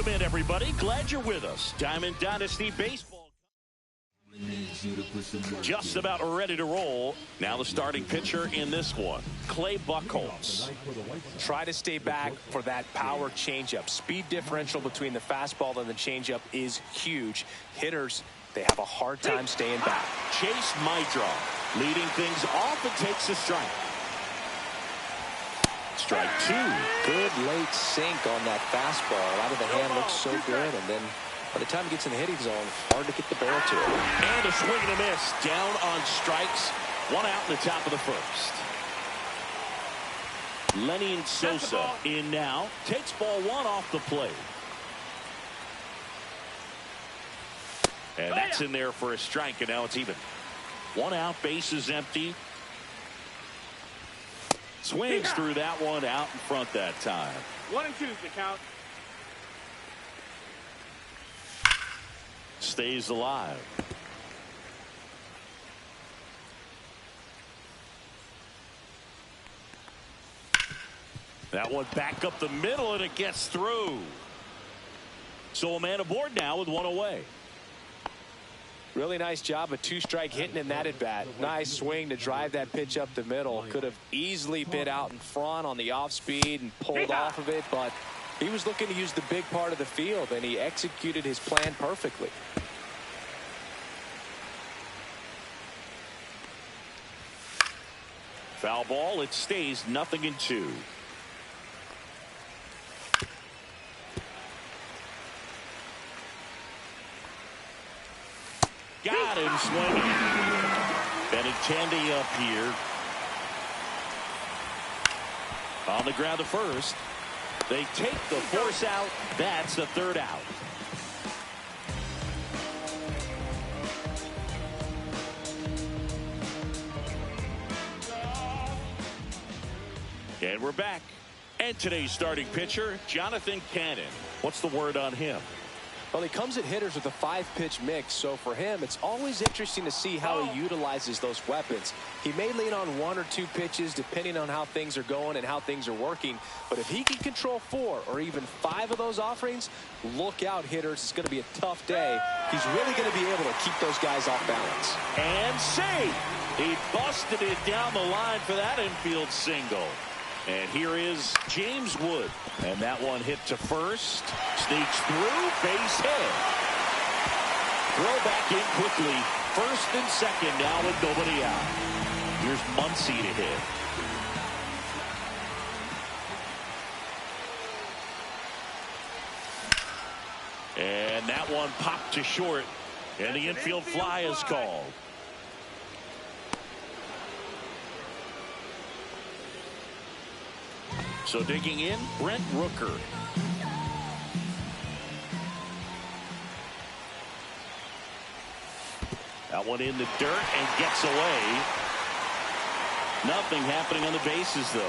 in, everybody. Glad you're with us. Diamond Dynasty Baseball. Just about ready to roll. Now the starting pitcher in this one, Clay Buchholz. Try to stay back for that power changeup. Speed differential between the fastball and the changeup is huge. Hitters, they have a hard time staying back. Chase Meidroth leading things off and takes a strike. Strike two. Good late sink on that fastball. Out of the hand looks so good, and then by the time it gets in the hitting zone, hard to get the barrel to it. And a swing and a miss. Down on strikes. One out in the top of the first. Lenny Sosa in now. Takes ball one off the plate. And that's in there for a strike, and now it's even. One out, bases empty. Swings through that one, out in front that time. 1-2 the count. Stays alive. That one back up the middle, and it gets through. So a man aboard now with one away. Really nice job, a two-strike hitting in that at-bat. Nice swing to drive that pitch up the middle. Could have easily been out in front on the off-speed and pulled off of it, but he was looking to use the big part of the field, and he executed his plan perfectly. Foul ball, it stays 0-2. Got him swinging. Benintendi up here. On the ground to first. They take the force out. That's the third out. And we're back. And today's starting pitcher, Jonathan Cannon. What's the word on him? Well, he comes at hitters with a 5-pitch mix, so for him, it's always interesting to see how he utilizes those weapons. He may lean on 1 or 2 pitches depending on how things are going and how things are working, but if he can control 4 or even 5 of those offerings, look out, hitters. It's going to be a tough day. He's really going to be able to keep those guys off balance. And see, he busted it down the line for that infield single. And here is James Wood. And that one hit to first. Sneaks through. Base hit. Throw back in quickly. First and second now with nobody out. Here's Muncy to hit. And that one popped to short. And the infield fly is called. So digging in, Brent Rooker. That one in the dirt and gets away. Nothing happening on the bases, though.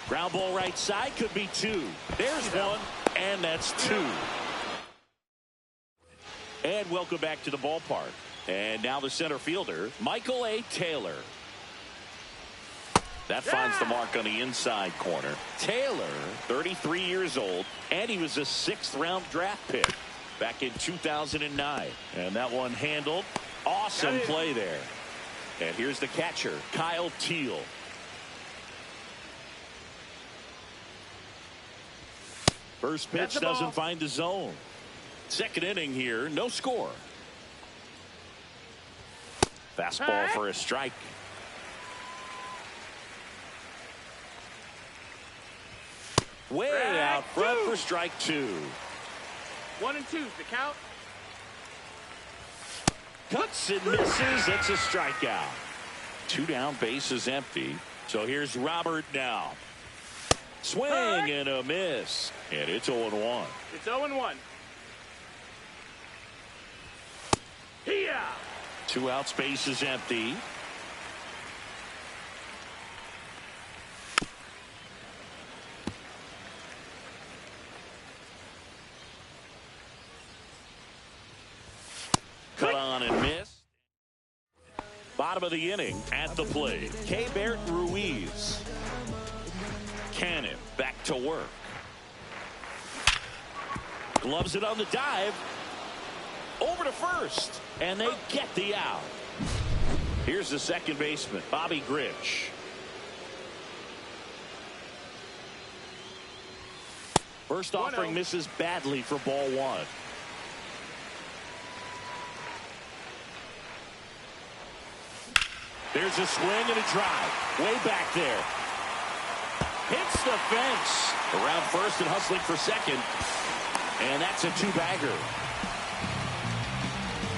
Ground ball right side, could be 2. There's one, and that's 2. And welcome back to the ballpark. And now the center fielder, Michael A. Taylor. That finds the mark on the inside corner. Taylor, 33 years old, and he was a 6th-round draft pick back in 2009. And that one handled. Awesome play there. And here's the catcher, Kyle Teel. First pitch doesn't find the zone. Second inning here, no score. Fastball for a strike. Way out front for strike 2. 1-2 the count. Cuts and misses. It's a strikeout. 2 down, bases empty. So here's Robert now. Swing and a miss. And it's 0-1. It's 0-1. Here. 2 outs, bases empty. Cut on and miss. bottom of the inning at the plate. Keibert Ruiz. Cannon back to work. Gloves it on the dive. Over to first. And they get the out. Here's the second baseman, Bobby Grich. First offering misses badly for ball one. There's a swing and a drive. Way back there. Hits the fence. Around first and hustling for second. And that's a two-bagger.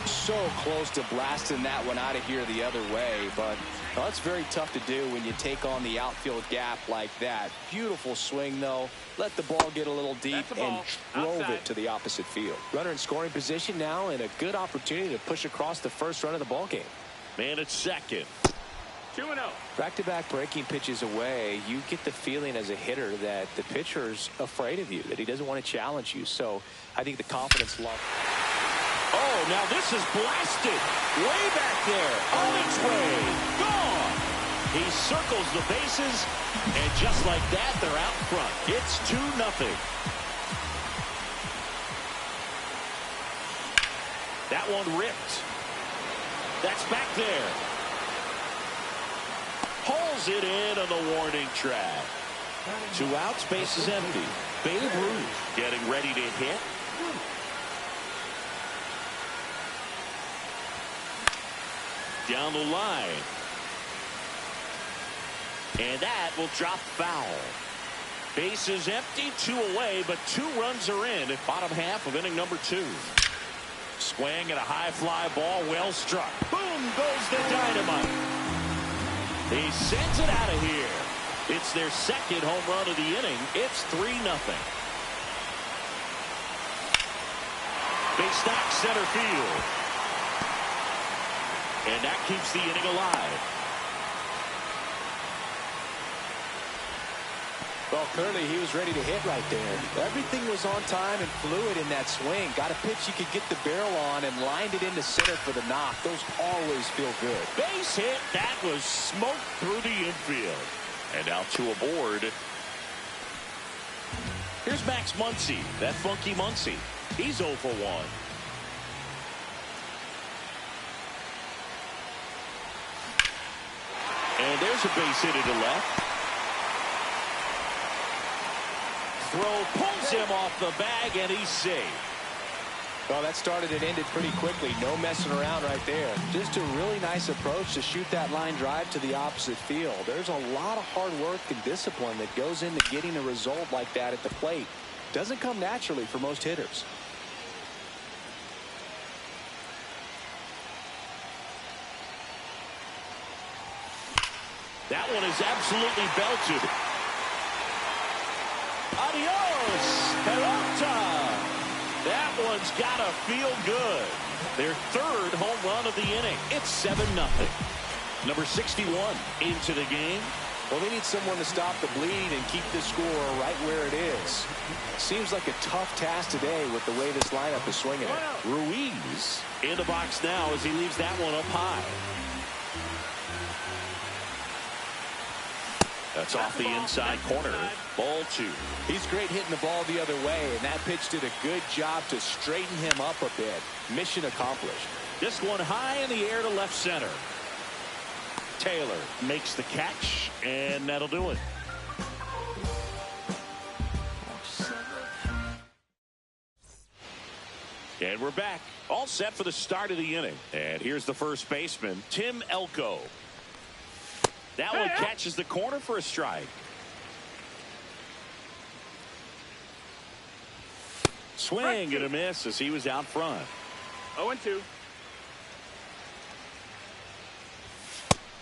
So close to blasting that one out of here the other way, but that's very tough to do when you take on the outfield gap like that. Beautiful swing, though. Let the ball get a little deep and drove it to the opposite field. Runner in scoring position now, and a good opportunity to push across the first run of the ball game. Man at second. 2-0. Back-to-back breaking pitches away, you get the feeling as a hitter that the pitcher's afraid of you, that he doesn't want to challenge you. So I think the confidence level. Oh, now this is blasted. Way back there. On its way. Gone. He circles the bases, and just like that, they're out front. It's 2-0. That one ripped. That's back there. Pulls it in on the warning track. 2 outs, base is empty. Babe Ruth getting ready to hit. Down the line. And that will drop foul. Base is empty, 2 away, but 2 runs are in at bottom half of inning number 2. Swing and a high fly ball, well struck. Boom goes the dynamite. He sends it out of here. It's their second home run of the inning. It's 3-0. Big stack center field. And that keeps the inning alive. Well, clearly he was ready to hit right there. Everything was on time and fluid in that swing. Got a pitch you could get the barrel on and lined it into center for the knock. Those always feel good. Base hit. That was smoked through the infield. And now 2 aboard. Here's Max Muncy. That funky Muncy. He's 0 for 1. And there's a base hit to left. Throw pulls him off the bag, and he's safe. Well, that started and ended pretty quickly. No messing around right there. Just a really nice approach to shoot that line drive to the opposite field. There's a lot of hard work and discipline that goes into getting a result like that at the plate. Doesn't come naturally for most hitters. That one is absolutely belted. Adios, Peralta. That one's got to feel good. Their 3rd home run of the inning. It's 7-0. Number 61 into the game. Well, they need someone to stop the bleed and keep the score right where it is. Seems like a tough task today with the way this lineup is swinging it. Ruiz in the box now as he leaves that one up high. That's off the inside corner. Ball 2. He's great hitting the ball the other way, and that pitch did a good job to straighten him up a bit. Mission accomplished. This one high in the air to left center. Taylor makes the catch, and that'll do it. And we're back. All set for the start of the inning. And here's the first baseman, Tim Elko. That one catches the corner for a strike. Swing and a miss as he was out front. 0-2.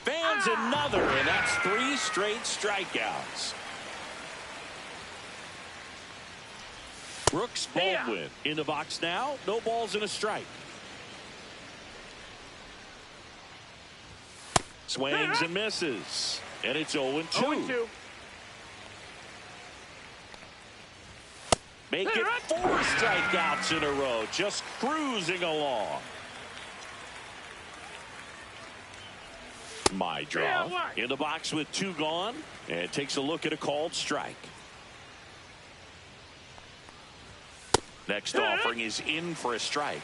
Fans another, and that's 3 straight strikeouts. Brooks Baldwin in the box now. No balls and a strike. Swings and misses. And it's 0-2. 0-2. Make it 4 strikeouts in a row. Just cruising along. my draw. In the box with 2 gone, and takes a look at a called strike. Next offering is in for a strike.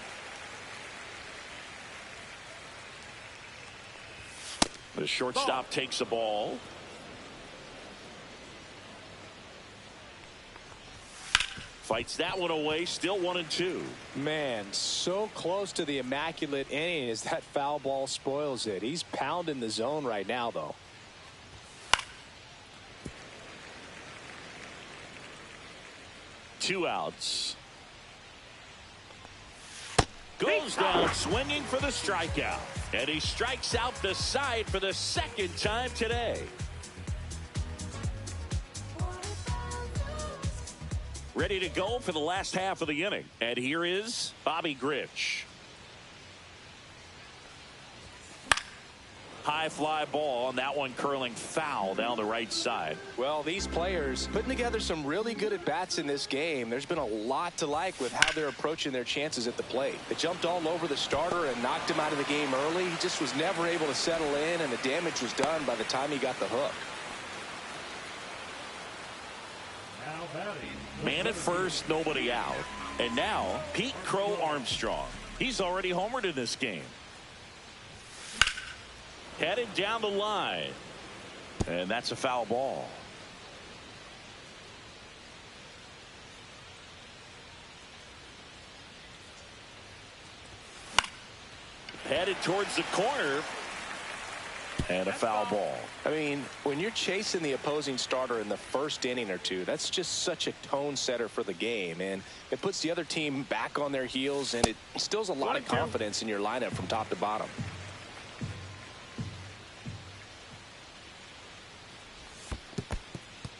The shortstop takes the ball. Fights that one away, still 1-2. Man, so close to the immaculate inning as that foul ball spoils it. He's pounding the zone right now, though. Two outs. Goes down swinging for the strikeout. And he strikes out the side for the 2nd time today. Ready to go for the last half of the inning. And here is Bobby Grich. High fly ball, and that one curling foul down the right side. Well, these players putting together some really good at-bats in this game. There's been a lot to like with how they're approaching their chances at the plate. They jumped all over the starter and knocked him out of the game early. He just was never able to settle in, and the damage was done by the time he got the hook. Man at first, nobody out. And now, Pete Crow Armstrong. He's already homered in this game. Headed down the line. And that's a foul ball. Headed towards the corner. And a foul ball. I mean, when you're chasing the opposing starter in the first inning or two, that's just such a tone setter for the game. And it puts the other team back on their heels, and it instills a lot of confidence in your lineup from top to bottom.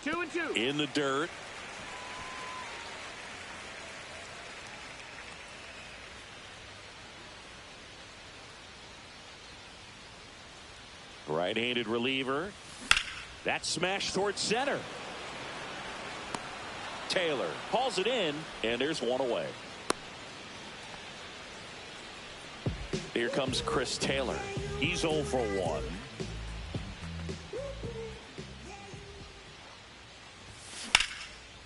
Two and two. In the dirt. Right-handed reliever. That smash towards center. Taylor hauls it in, and there's one away. Here comes Chris Taylor. He's 0 for 1.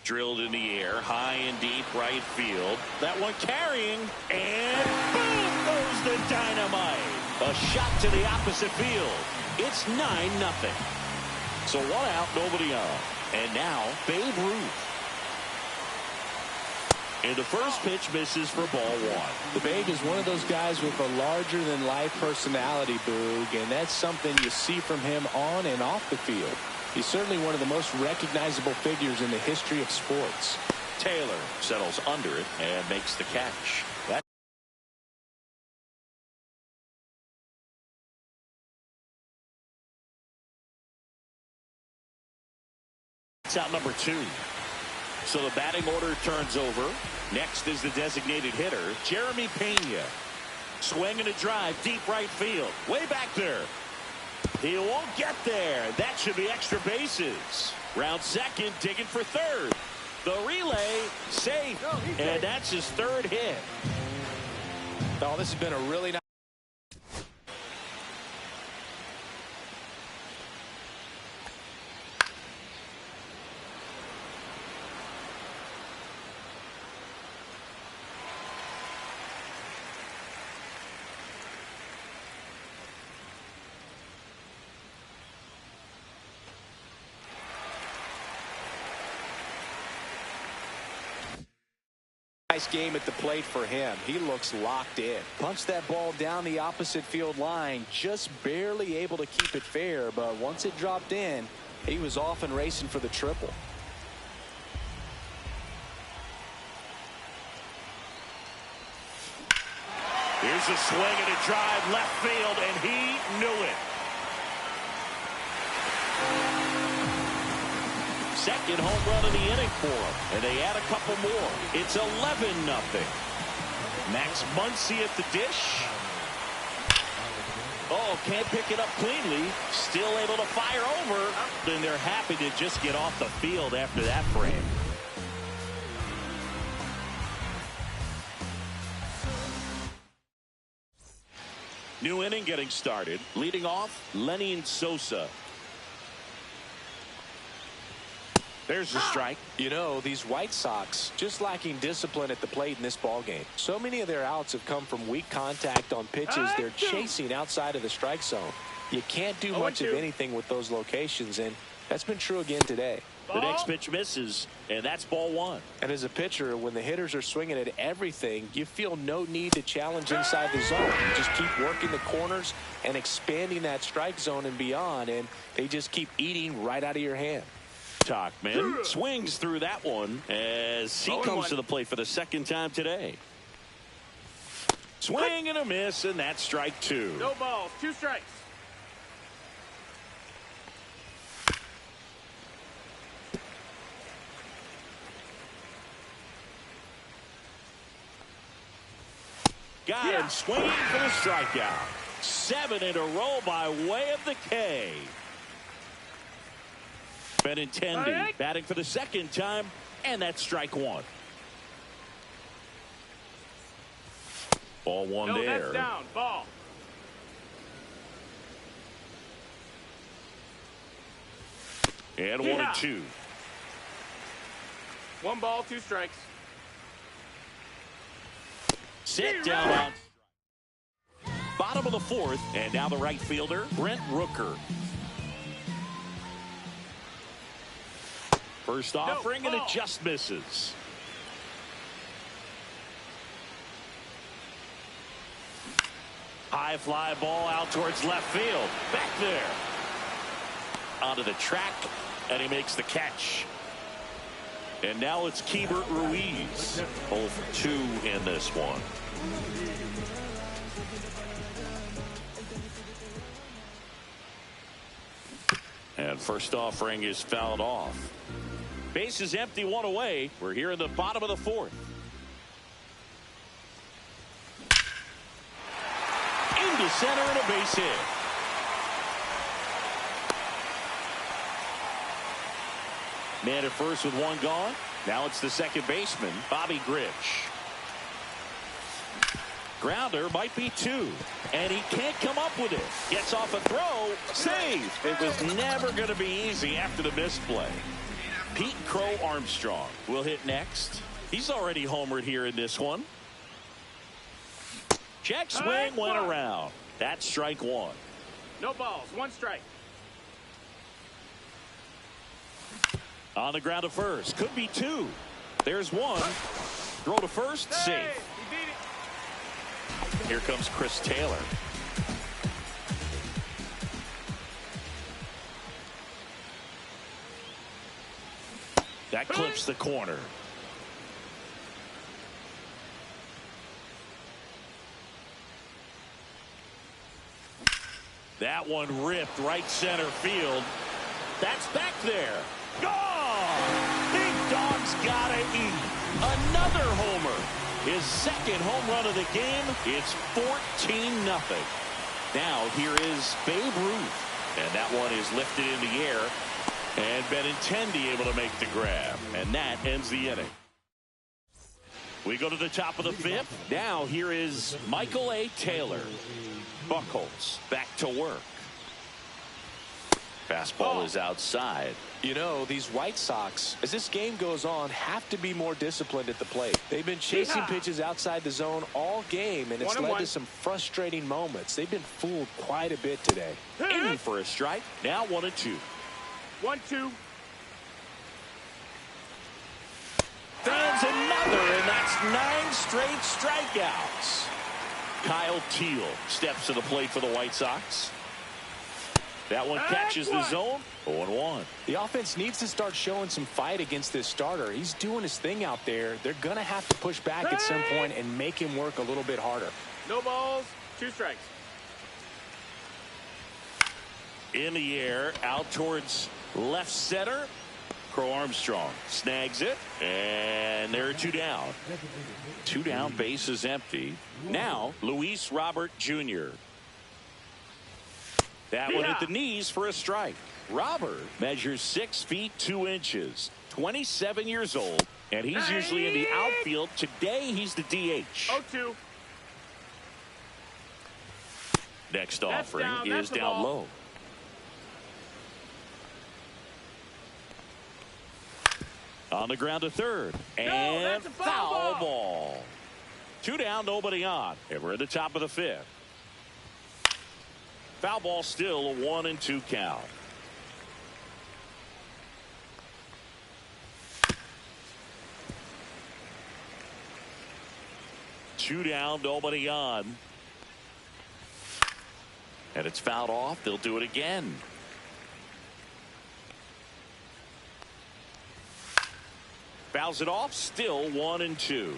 Drilled in the air, high and deep right field. That one carrying, and boom goes the dynamite. A shot to the opposite field. It's 9-0. So 1 out, nobody on. And now Babe Ruth. And the first pitch misses for ball 1. The Babe is one of those guys with a larger-than-life personality, Boog, and that's something you see from him on and off the field. He's certainly one of the most recognizable figures in the history of sports. Taylor settles under it and makes the catch. That's out number 2. So the batting order turns over. Next is the designated hitter, Jeremy Pena. Swing and a drive, deep right field. Way back there. He won't get there. That should be extra bases. Round second, digging for third. The relay, safe. And that's his 3rd hit. Oh, this has been a really nice. Nice game at the plate for him. He looks locked in. Punched that ball down the opposite field line, just barely able to keep it fair, but once it dropped in, he was off and racing for the triple. Here's a swing and a drive left field, and he knew it. Second home run of the inning for him, and they add a couple more. It's 11-0. Max Muncy at the dish. Oh, can't pick it up cleanly. Still able to fire over. Then they're happy to just get off the field after that frame. New inning getting started. Leading off, Lenny Sosa. There's a strike. You know, these White Sox just lacking discipline at the plate in this ball game. So many of their outs have come from weak contact on pitches they're chasing outside of the strike zone. You can't do much of anything with those locations, and that's been true again today. The next pitch misses, and that's ball one. And as a pitcher, when the hitters are swinging at everything, you feel no need to challenge inside the zone. You just keep working the corners and expanding that strike zone and beyond, and they just keep eating right out of your hand. Tauchman swings through that one as he comes to the plate for the second time today. Swing and a miss, and that's strike two. No balls, 2 strikes. Got him swinging for the strikeout. 7 in a row by way of the K. Benintendi batting for the second time, and that's strike one. Ball one there. That's down. Ball. And 1-2. 1 ball, 2 strikes. Sit down on bottom of the 4th, and now the right fielder, Brent Rooker. First offering, and it just misses. High fly ball out towards left field. Back there. Onto the track, and he makes the catch. And now it's Keibert Ruiz. 0 for 2 in this one. And first offering is fouled off. Base is empty, 1 away. We're here in the bottom of the 4th. Into center and a base hit. Man at first with 1 gone. Now it's the second baseman, Bobby Grich. Grounder might be 2, and he can't come up with it. Gets off a throw, save. It was never going to be easy after the misplay. Pete Crow Armstrong will hit next. He's already homered here in this one. Check swing went around. That's strike 1. No balls, 1 strike. On the ground to first. Could be 2. There's 1. Throw to first. Safe. He beat it. Here comes Chris Taylor. That clips the corner. That one ripped right center field. That's back there. Gone! Big Dog's gotta eat. Another homer. His second home run of the game. It's 14-0. Now here is Babe Ruth. And that one is lifted in the air. And Benintendi able to make the grab. And that ends the inning. We go to the top of the 5th. Now here is Michael A. Taylor. Buchholz back to work. Fastball is outside. You know, these White Sox, as this game goes on, have to be more disciplined at the plate. They've been chasing pitches outside the zone all game, and it's led to some frustrating moments. They've been fooled quite a bit today. Aiming for a strike. Now 1-2. 1-2. Fans another, and that's 9 straight strikeouts. Kyle Teel steps to the plate for the White Sox. That one catches the zone. 0-1. The offense needs to start showing some fight against this starter. He's doing his thing out there. They're going to have to push back at some point and make him work a little bit harder. No balls, 2 strikes. In the air, out towards left center. Crow Armstrong snags it, and there are 2 down. 2 down, base is empty. Now, Luis Robert Jr. That one at the knees for a strike. Robert measures 6 feet 2 inches, 27 years old, and he's usually in the outfield. Today, he's the DH. 0-2. Next That's offering down. is That's the down ball. low. On the ground to third. And that's a foul foul ball. ball. 2 down, nobody on. And we're at the top of the 5th. Foul ball, still a 1-2 count. Two down, nobody on. And it's fouled off. They'll do it again. Fouls it off. Still 1-2.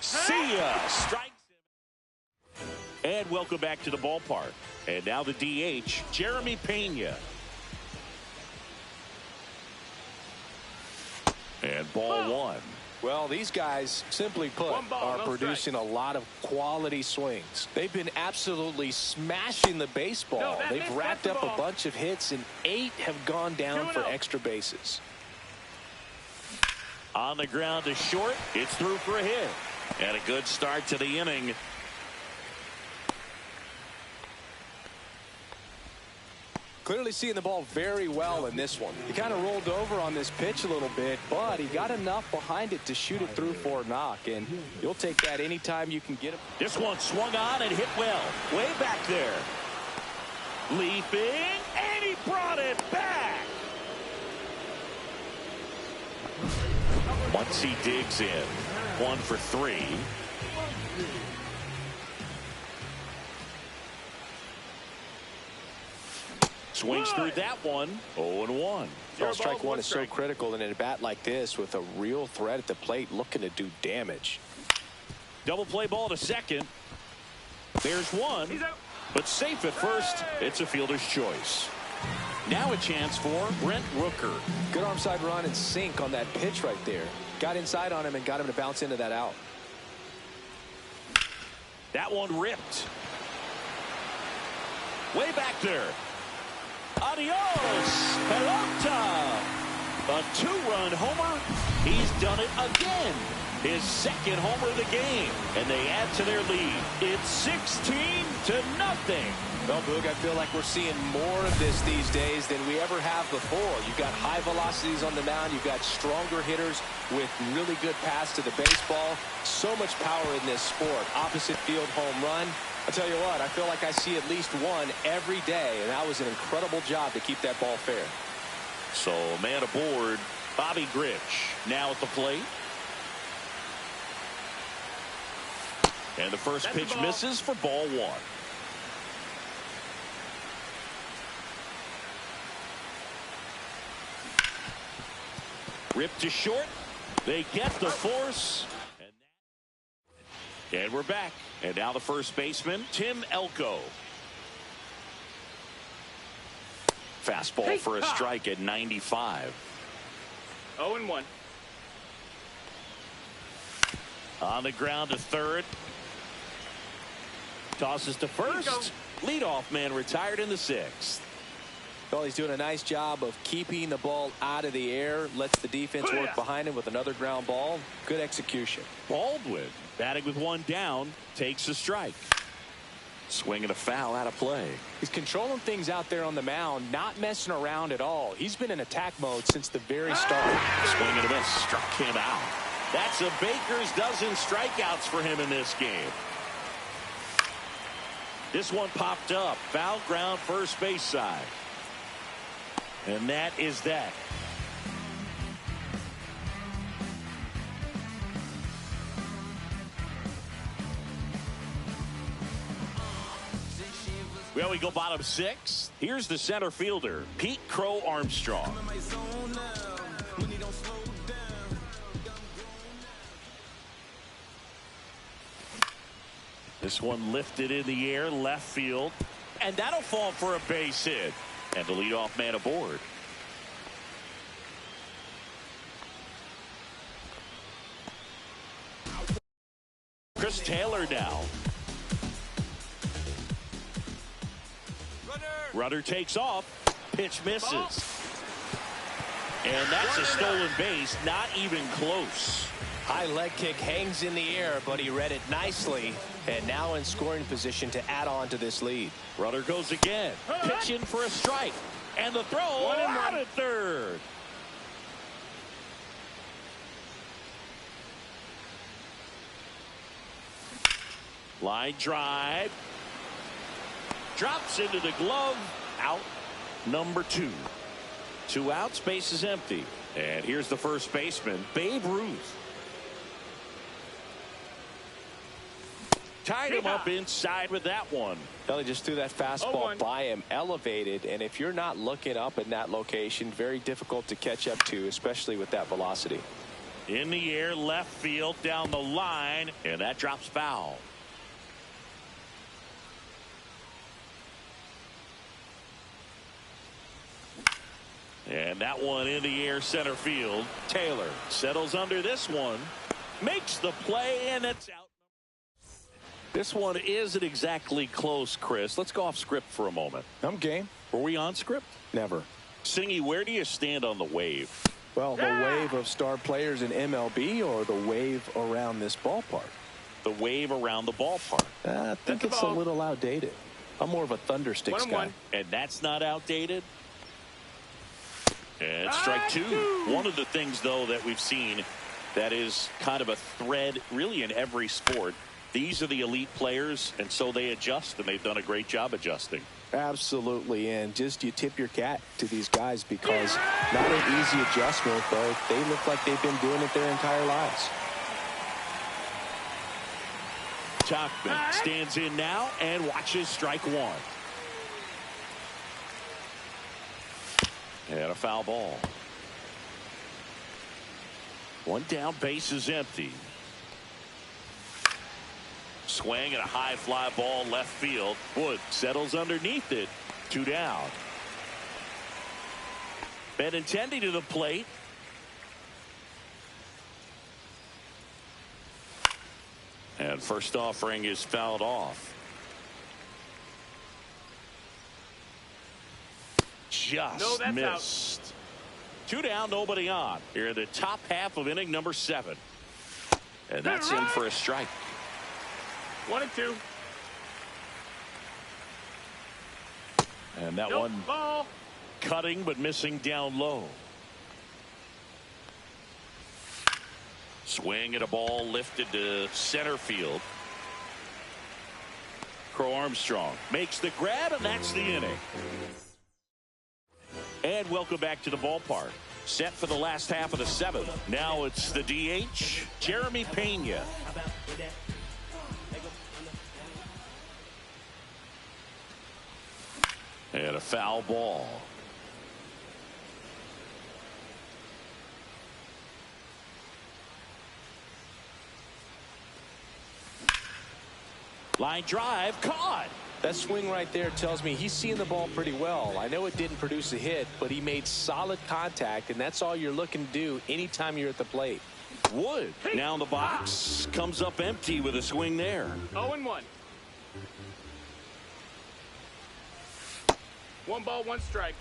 See ya. Strikes him. And welcome back to the ballpark. And now the DH, Jeremy Pena. And ball 1. Well, these guys, simply put, One ball, are no producing a lot of quality swings. They've been absolutely smashing the baseball. No, that They've missed. racked That's up the a ball. bunch of hits, and 8 have gone down for 2-0. extra bases. On the ground to short. It's through for a hit. And a good start to the inning. Clearly seeing the ball very well in this one. He kind of rolled over on this pitch a little bit, but he got enough behind it to shoot it through for a knock, and you'll take that anytime you can get him. This one swung on and hit well. Way back there. Leaping, and he brought it back. Once he digs in, 1 for 3. Swings through that one. 0-1. Well, strike one is so critical in a bat like this with a real threat at the plate looking to do damage. Double play ball to second. There's one, He's out. but safe at first. It's a fielder's choice. Now a chance for Brent Rooker. Good arm side run and sink on that pitch right there. Got inside on him and got him to bounce into that out. That one ripped. Way back there. Adios, pelota. A 2-run homer. He's done it again. His second homer of the game. And they add to their lead. It's 16-0. Well, Boog, I feel like we're seeing more of this these days than we ever have before. You've got high velocities on the mound. You've got stronger hitters with really good pass to the baseball. So much power in this sport. Opposite field home run. I'll tell you what, I feel like I see at least one every day, and that was an incredible job to keep that ball fair. So, man aboard, Bobby Grich now at the plate. And the first That's the pitch ball. misses for ball 1. Ripped to short. They get the force. And we're back. And now the first baseman, Tim Elko. Fastball for a strike at 95. 0-1. On the ground to third. Tosses to first. Leadoff man retired in the 6th. Well, he's doing a nice job of keeping the ball out of the air. Lets the defense work behind him with another ground ball. Good execution. Baldwin batting with 1 down. Takes a strike. Swinging a foul out of play. He's controlling things out there on the mound, not messing around at all. He's been in attack mode since the very start. Swing and a miss. Struck him out. That's a baker's dozen strikeouts for him in this game. This one popped up. Foul ground first base side. And that is that. Well, we go bottom 6. Here's the center fielder, Pete Crow Armstrong. This one lifted in the air, left field. And that'll fall for a base hit. And the leadoff man aboard. Chris Taylor now. Runner takes off. Pitch misses. And that's a stolen base, not even close. High leg kick hangs in the air, but he read it nicely. And now in scoring position to add on to this lead. Runner goes again. Pitch in for a strike. And the throw out at third. Line drive. Drops into the glove. Out number 2. 2 outs, base is empty. And here's the first baseman, Babe Ruth. Tied him up inside with that one. Well, he just threw that fastball by him, elevated, and if you're not looking up in that location, very difficult to catch up to, especially with that velocity. In the air, left field, down the line, and that drops foul. And that one in the air, center field. Taylor settles under this one, makes the play, and it's out. This one isn't exactly close, Chris. Let's go off script for a moment. I'm game. Were we on script? Never. Singy, where do you stand on the wave? Well, the wave of star players in MLB or the wave around this ballpark? The wave around the ballpark. I think it's a little outdated. I'm more of a Thundersticks guy. And that's not outdated? And strike 2. One of the things, though, that we've seen that is kind of a thread really in every sport. These are the elite players, and so they adjust, and they've done a great job adjusting. Absolutely, and just you tip your cap to these guys because not an easy adjustment, but they look like they've been doing it their entire lives. Tauchman stands in now and watches strike 1. And a foul ball. 1 down, base is empty. Swing and a high fly ball left field. Wood settles underneath it. 2 down. Benintendi to the plate. And first offering is fouled off. Just missed. Out. 2 down, nobody on. Here in the top half of inning number 7. And that's in for a strike. 1 and 2. And that one cutting but missing down low. Swing at a ball lifted to center field. Crow Armstrong makes the grab, and that's the inning. And welcome back to the ballpark. Set for the last half of the 7th. Now it's the DH, Jeremy Pena. And a foul ball. Line drive, caught. That swing right there tells me he's seeing the ball pretty well. I know it didn't produce a hit, but he made solid contact, and that's all you're looking to do anytime you're at the plate. Wood now in the box, comes up empty with a swing there. 0-1. 1 ball, 1 strike.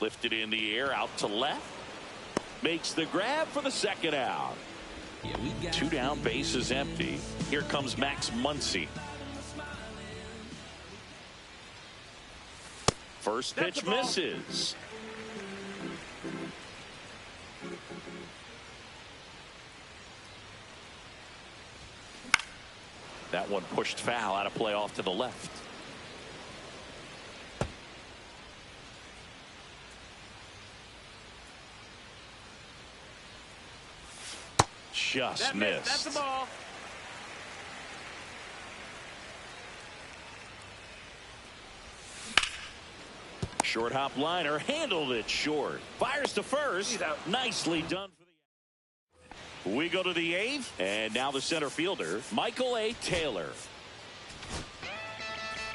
Lifted in the air, out to left. Makes the grab for the 2nd out. 2 down, base is empty. Here comes Max Muncy. First pitch misses. That one pushed foul, out of play off to the left. Just missed. That's the ball. Short hop liner, handled it short. Fires to first. Nicely done for the. We go to the 8th, and now the center fielder, Michael A. Taylor.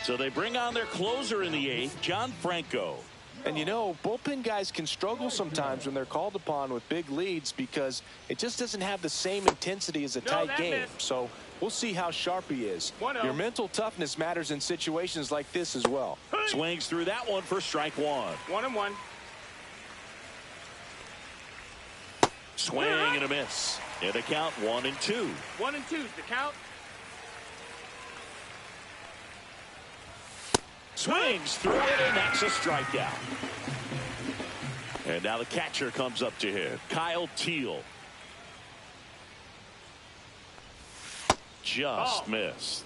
So they bring on their closer in the 8th, John Franco. And you know, bullpen guys can struggle sometimes when they're called upon with big leads because it just doesn't have the same intensity as a tight game. So We'll see how sharp he is. 1-0. Your mental toughness matters in situations like this as well. Swings through that one for strike one. 1-1. Swing and a miss. And the count 1-2. 1-2 is the count. Swings through it, and that's a strikeout. And now the catcher comes up to hit. Kyle Teel. Just missed.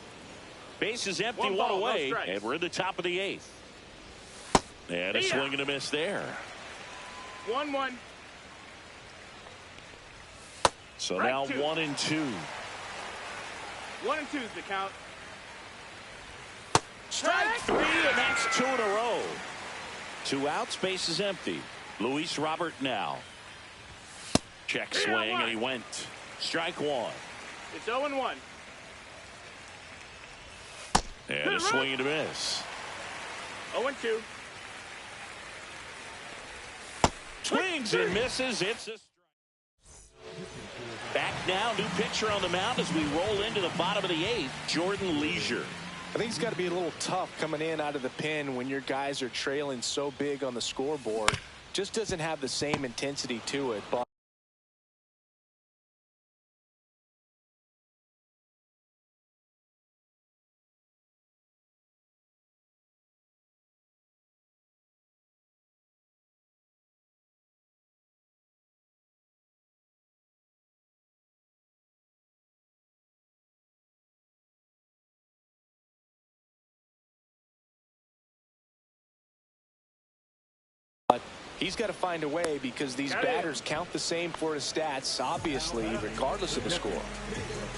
Base is empty, one away, and we're in the top of the 8th. And a swing and a miss there. 1-1. So now 1-2. 1-2 is the count. Strike 3, and that's 2 in a row. 2 outs, base is empty. Luis Robert now. Check swing, and he went. Strike 1. It's 0-1. And a swing and a miss. 0-2. Swings and misses. It's a strike. Back now, new pitcher on the mound as we roll into the bottom of the 8th, Jordan Leisure. I think it's got to be a little tough coming in out of the pen when your guys are trailing so big on the scoreboard. Just doesn't have the same intensity to it. But he's got to find a way because these batters count the same for his stats, obviously, regardless of the score.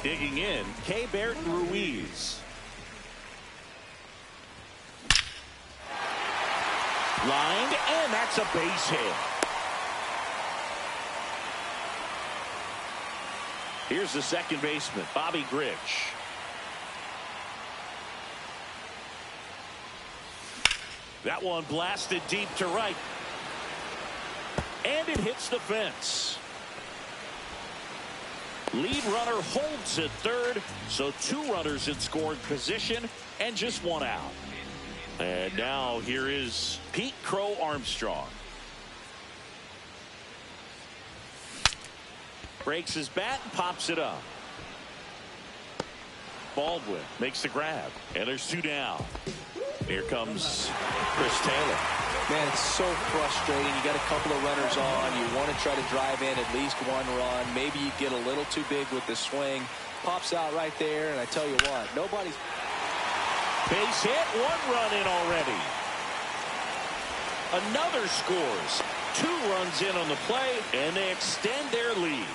Digging in, Keibert Ruiz. Lined, and that's a base hit. Here's the second baseman, Bobby Grich. That one blasted deep to right. And it hits the fence. Lead runner holds at third, so 2 runners in scoring position and just 1 out. And now here is Pete Crow Armstrong. Breaks his bat and pops it up. Baldwin makes the grab, and there's 2 down. Here comes Chris Taylor. Man, it's so frustrating. You got a couple of runners on. You want to try to drive in at least 1 run. Maybe you get a little too big with the swing. Pops out right there, and I tell you what, nobody's... Base hit, 1 run in already. Another scores. 2 runs in on the play, and they extend their lead.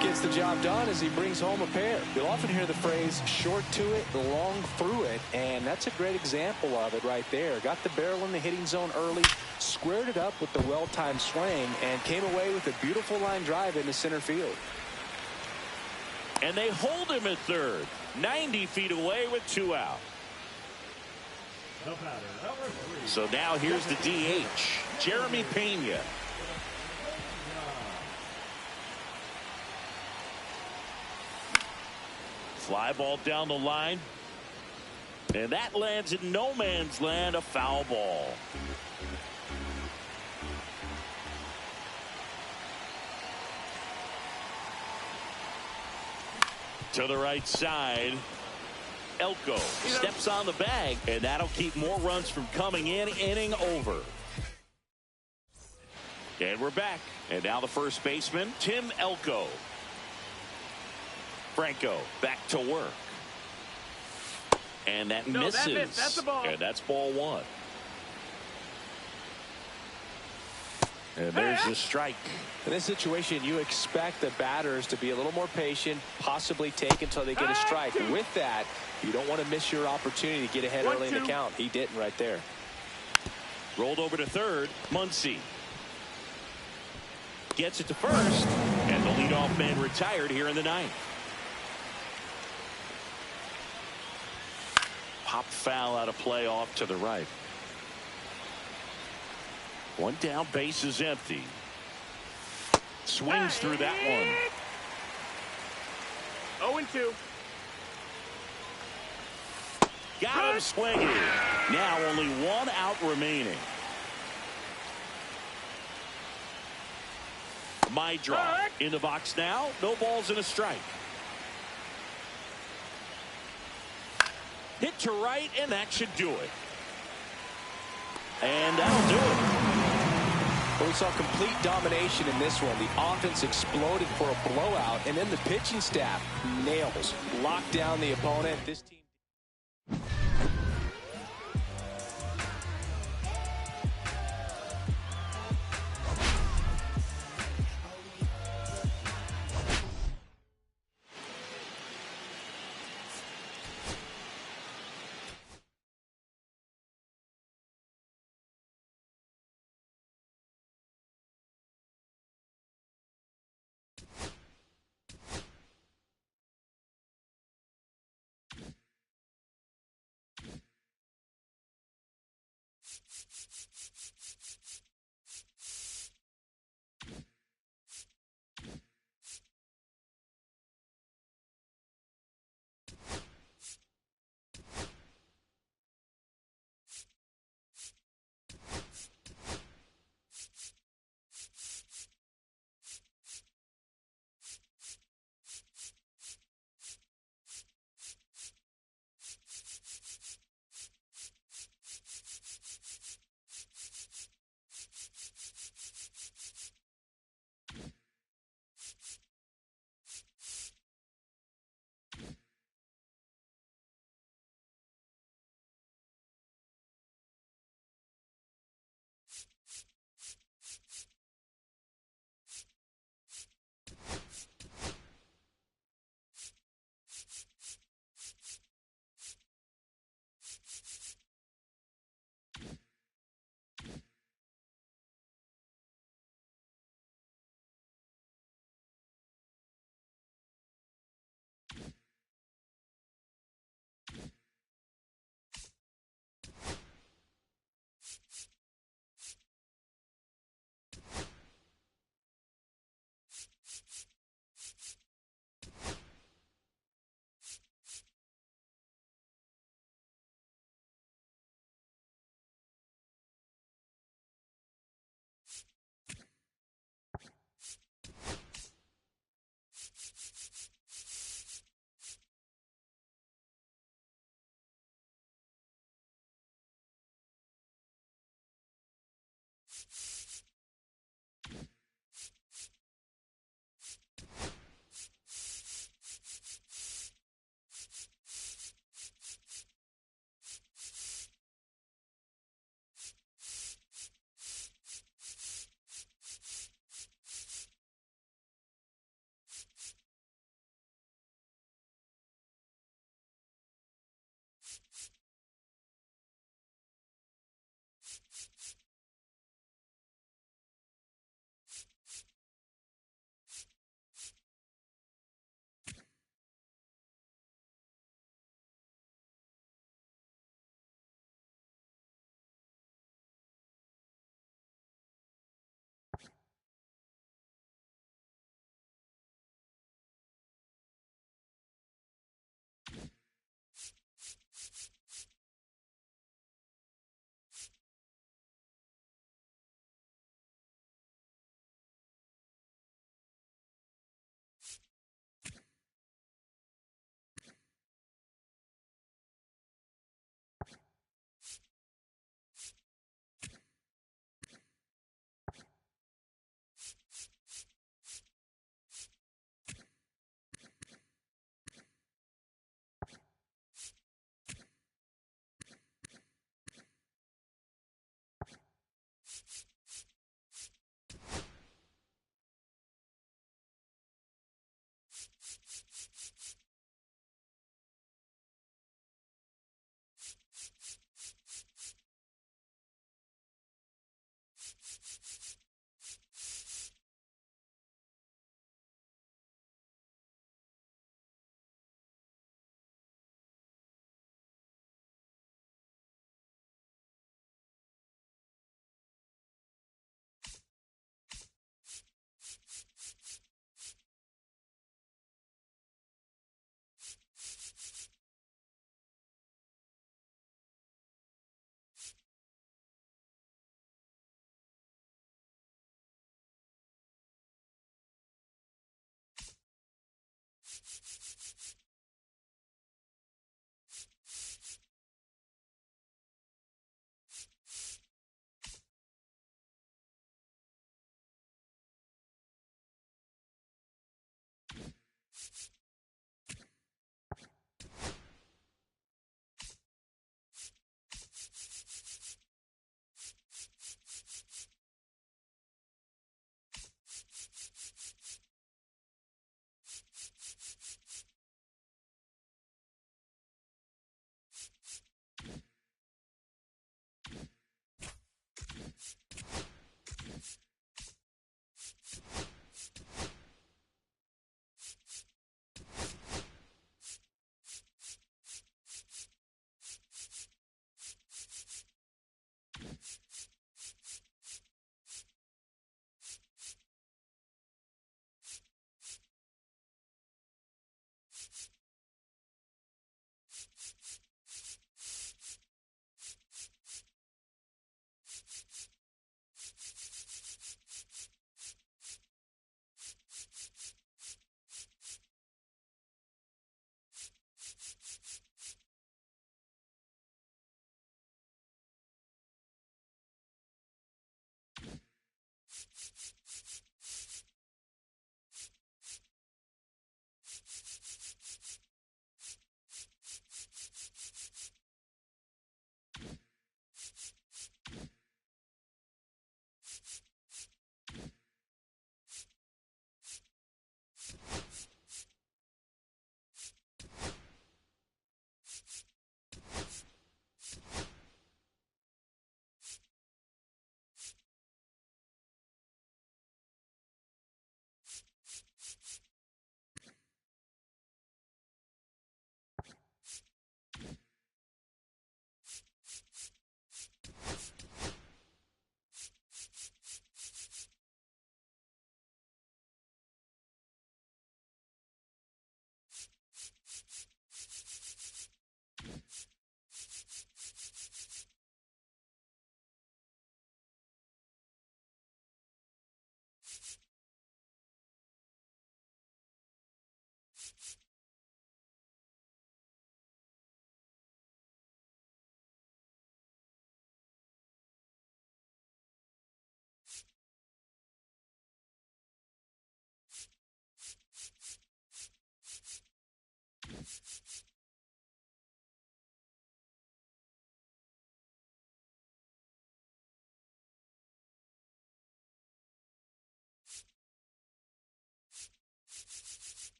Gets the job done as he brings home a pair. You'll often hear the phrase short to it, long through it, and that's a great example of it right there. Got the barrel in the hitting zone early, squared it up with the well-timed swing, and came away with a beautiful line drive into center field. And they hold him at third, 90 feet away with 2 out. So now here's the DH, Jeremy Pena. Fly ball down the line. And that lands in no man's land, a foul ball. To the right side. Elko steps on the bag, and that'll keep more runs from coming in. Inning over. And we're back. And now the first baseman, Tim Elko. Franco back to work. And that misses. That's a ball. And that's ball 1. And there's the strike. In this situation, you expect the batters to be a little more patient, possibly take until they get a strike. With that, you don't want to miss your opportunity to get ahead early in the count. He didn't right there. Rolled over to third. Muncy gets it to first, and the leadoff man retired here in the 9th. Pop foul out of play off to the right. 1 down, base is empty. Swings through that one. 0-2. Got him swinging. Now only one out remaining. My draw in the box now. No balls and a strike. Hit to right, and that should do it. And that'll do it. Well, we saw complete domination in this one. The offense exploded for a blowout, and then the pitching staff nails, locked down the opponent. This team.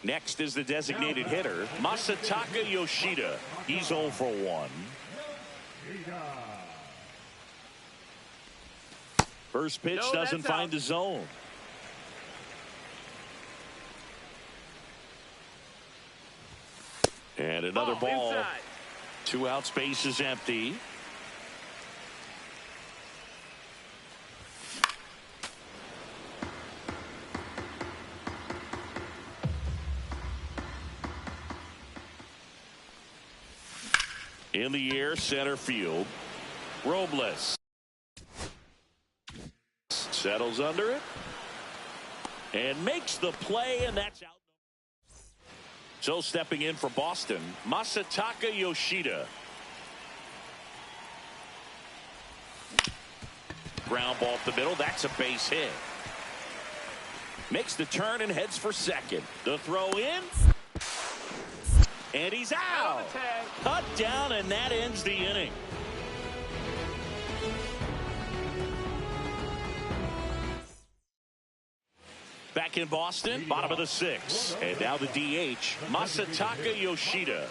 Next is the designated hitter, Masataka Yoshida. He's 0 for 1. First pitch doesn't find the zone. And another ball. Inside. 2 outs, base is empty. In the air, center field. Robles settles under it and makes the play, and that's out. So stepping in for Boston, Masataka Yoshida. Ground ball up the middle. That's a base hit. Makes the turn and heads for second. The throw in. And he's out. Cut down, and that ends the inning. Back in Boston, bottom of the 6th. And now the DH, Masataka Yoshida.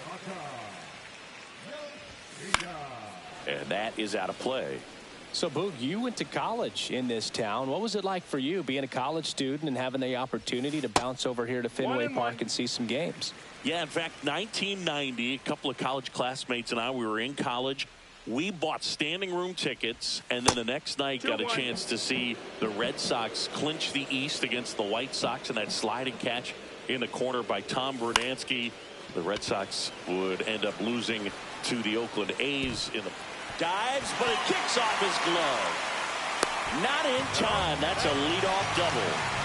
And that is out of play. So, Boog, you went to college in this town. What was it like for you being a college student and having the opportunity to bounce over here to Fenway Park and see some games? Yeah, in fact, 1990, a couple of college classmates and I, we were in college. We bought standing room tickets, and then the next night got a chance to see the Red Sox clinch the East against the White Sox, and that sliding catch in the corner by Tom Brunansky. The Red Sox would end up losing to the Oakland A's in the dives, but it kicks off his glove. Not in time. That's a leadoff double.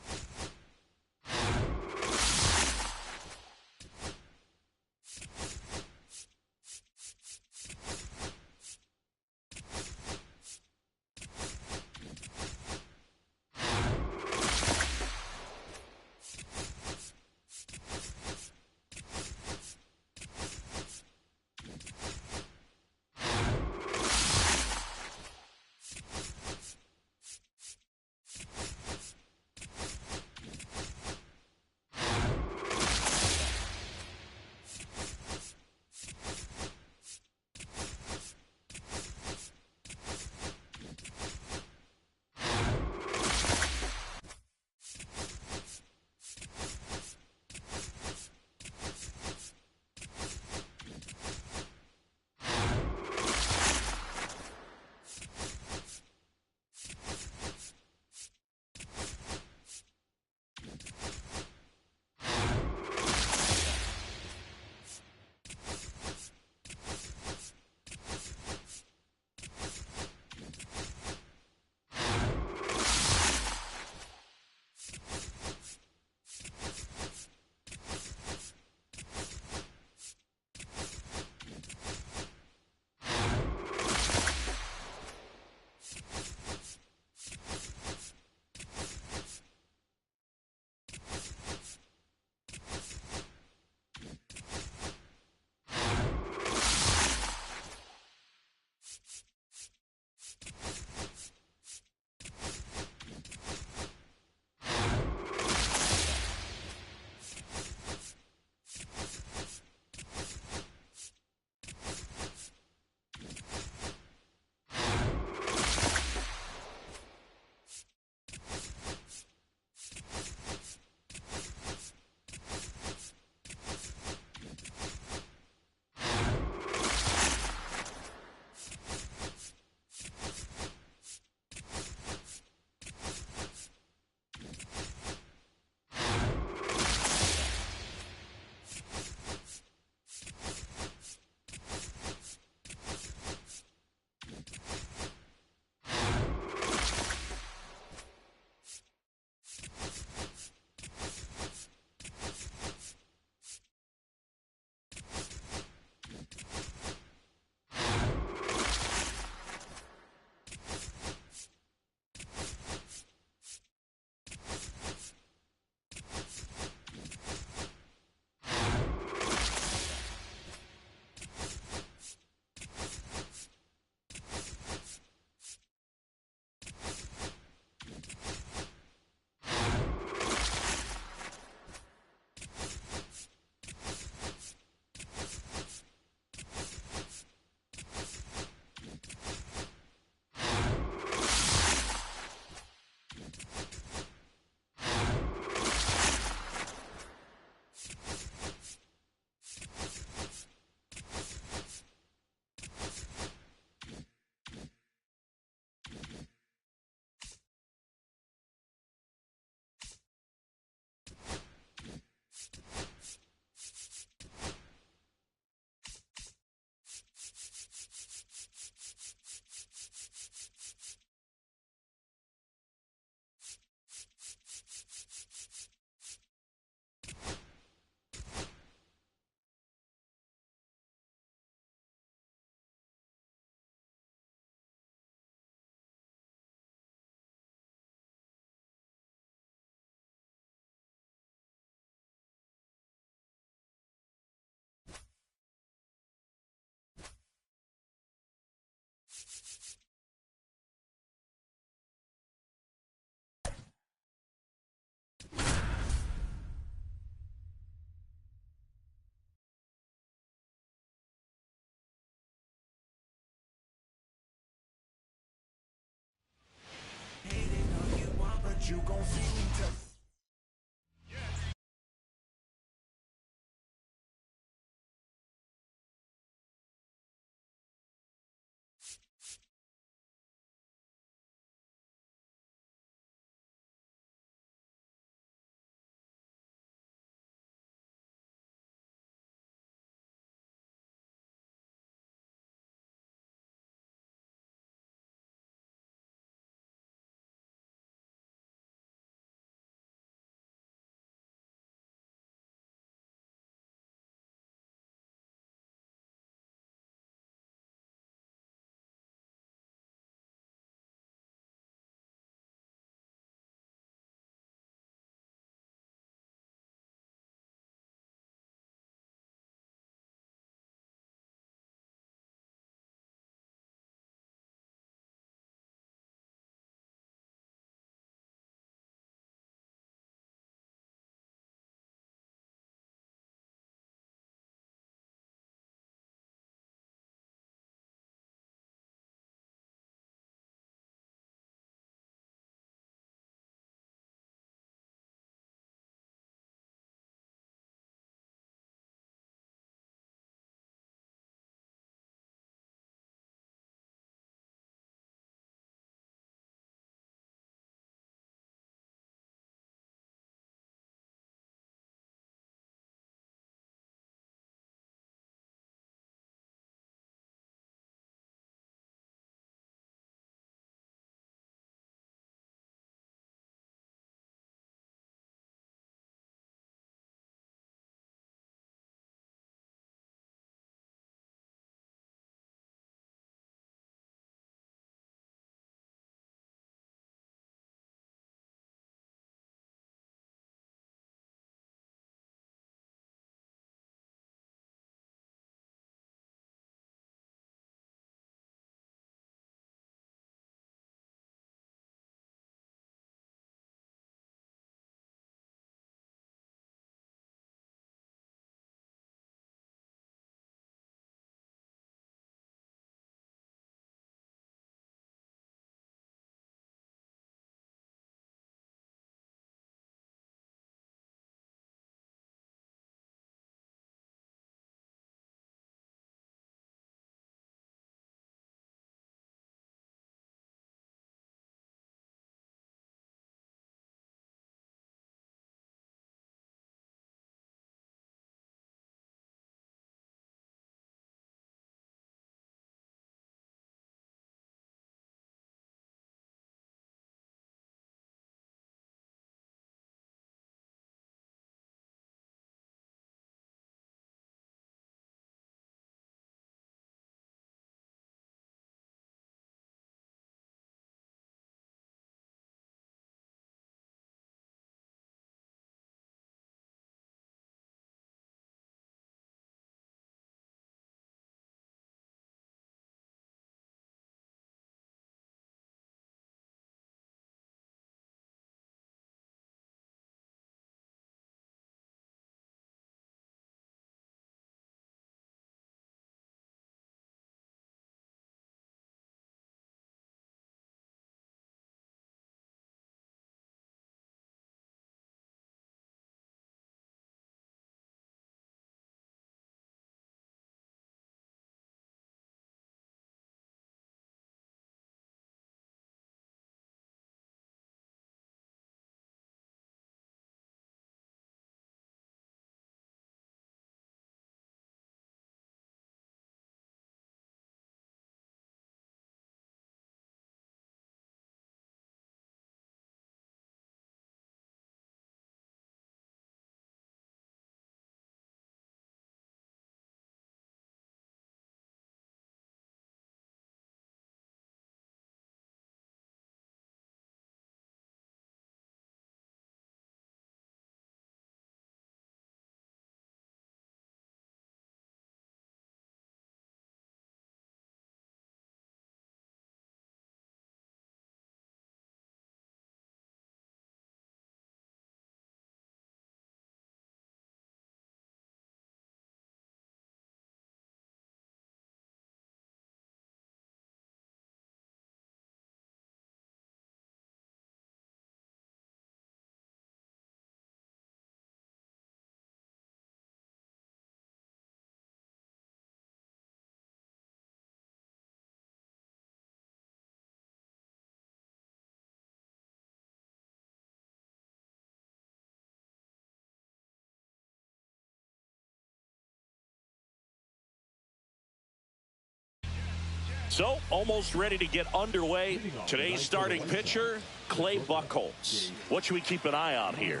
So, almost ready to get underway. Today's starting pitcher, Clay Buchholz. What should we keep an eye on here?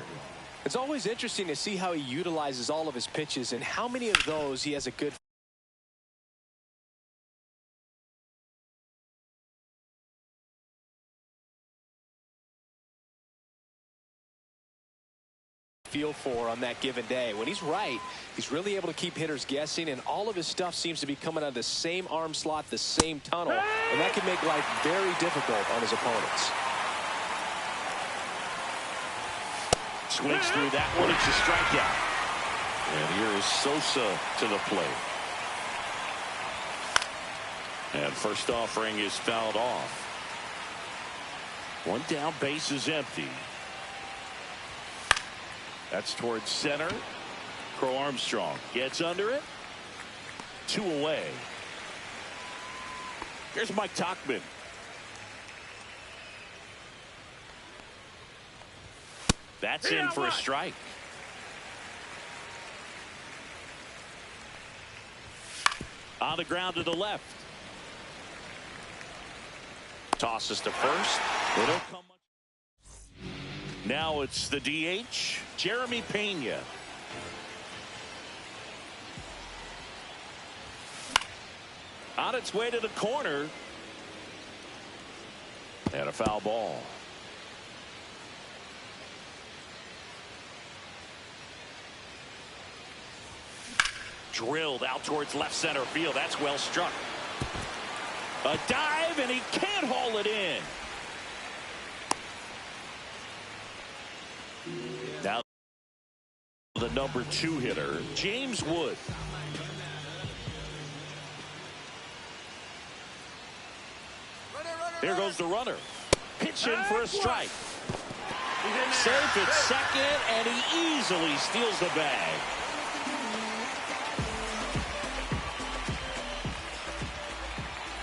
It's always interesting to see how he utilizes all of his pitches and how many of those he has a good feel for on that given day. When he's right, he's really able to keep hitters guessing, and all of his stuff seems to be coming out of the same arm slot, the same tunnel, and that can make life very difficult on his opponents. Swings through that one. It's a strikeout. And here is Sosa to the plate. And first offering is fouled off. One down, base is empty. That's towards center. Crow Armstrong gets under it. 2 away. Here's Mike Tauchman. That's in for a strike. On the ground to the left. Tosses to first. They don't come much. Now it's the DH, Jeremy Pena. On its way to the corner. And a foul ball. Drilled out towards left center field. That's well struck. A dive, and he can't haul it in. Now the number 2 hitter, James Wood. Here goes the runner. Pitch in for a strike. Safe at second, and he easily steals the bag.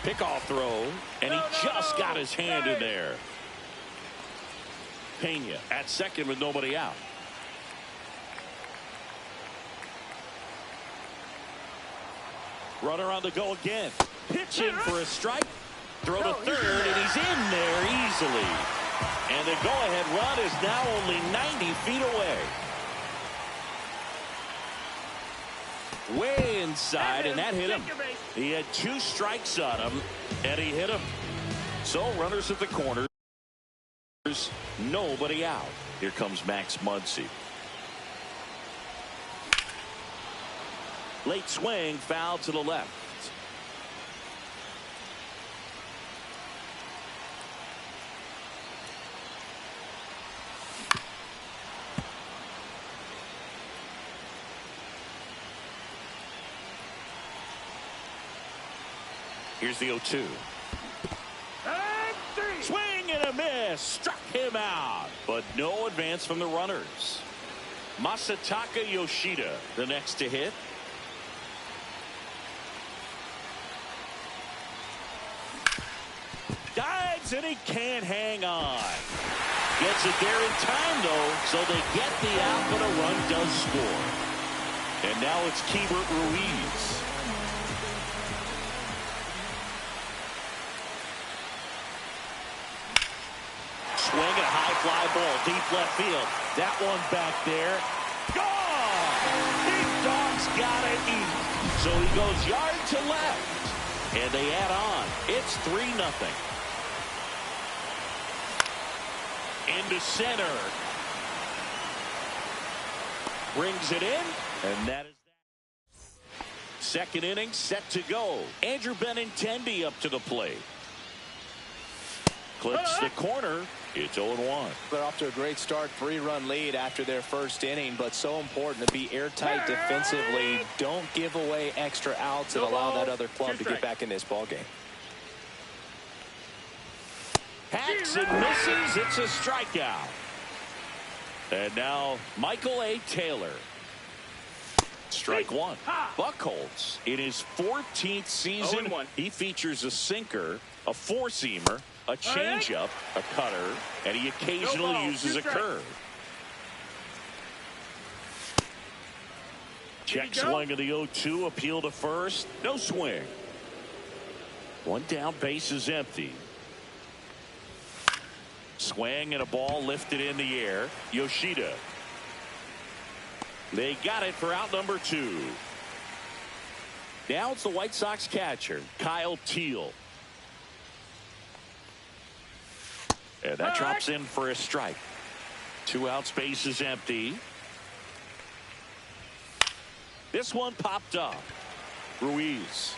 Pickoff throw, and he just got his hand in there. Pena at second with nobody out. Runner on the go again. Pitching for a strike. Throw to third, and he's in there easily. And the go-ahead run is now only 90 feet away. Way inside, and that hit him. He had 2 strikes on him, and he hit him. So runners at the corner. Nobody out. Here comes Max Muncy. Late swing, foul to the left. Here's the 0-2. Swing and a miss. Struck him out. But no advance from the runners. Masataka Yoshida, the next to hit. Dives, and he can't hang on. Gets it there in time, though, so they get the out, but a run does score. And now it's Keibert Ruiz. Swing and a high fly ball, deep left field. That one back there. Gone! Big Dog's got to eat. So he goes yard to left. And they add on. It's 3-0. Into center. Brings it in. And that is that. Second inning set to go. Andrew Benintendi up to the plate. Clips the corner. It's 0-1. They're off to a great start. 3-run lead after their first inning, but so important to be airtight defensively. Don't give away extra outs and allow that other club to get back in this ballgame. Hacks and misses. It's a strikeout. And now Michael A. Taylor. Strike one. Buchholz, in his 14th season, he features a sinker, a 4-seamer, a changeup, a cutter, and he occasionally uses a curve. Check swing of the 0-2, appeal to first, no swing. One down, base is empty. Swing and a ball lifted in the air. Yoshida. They got it for out number 2. Now it's the White Sox catcher, Kyle Teel. And that drops in for a strike. 2 outs, base is empty. This one popped up. Ruiz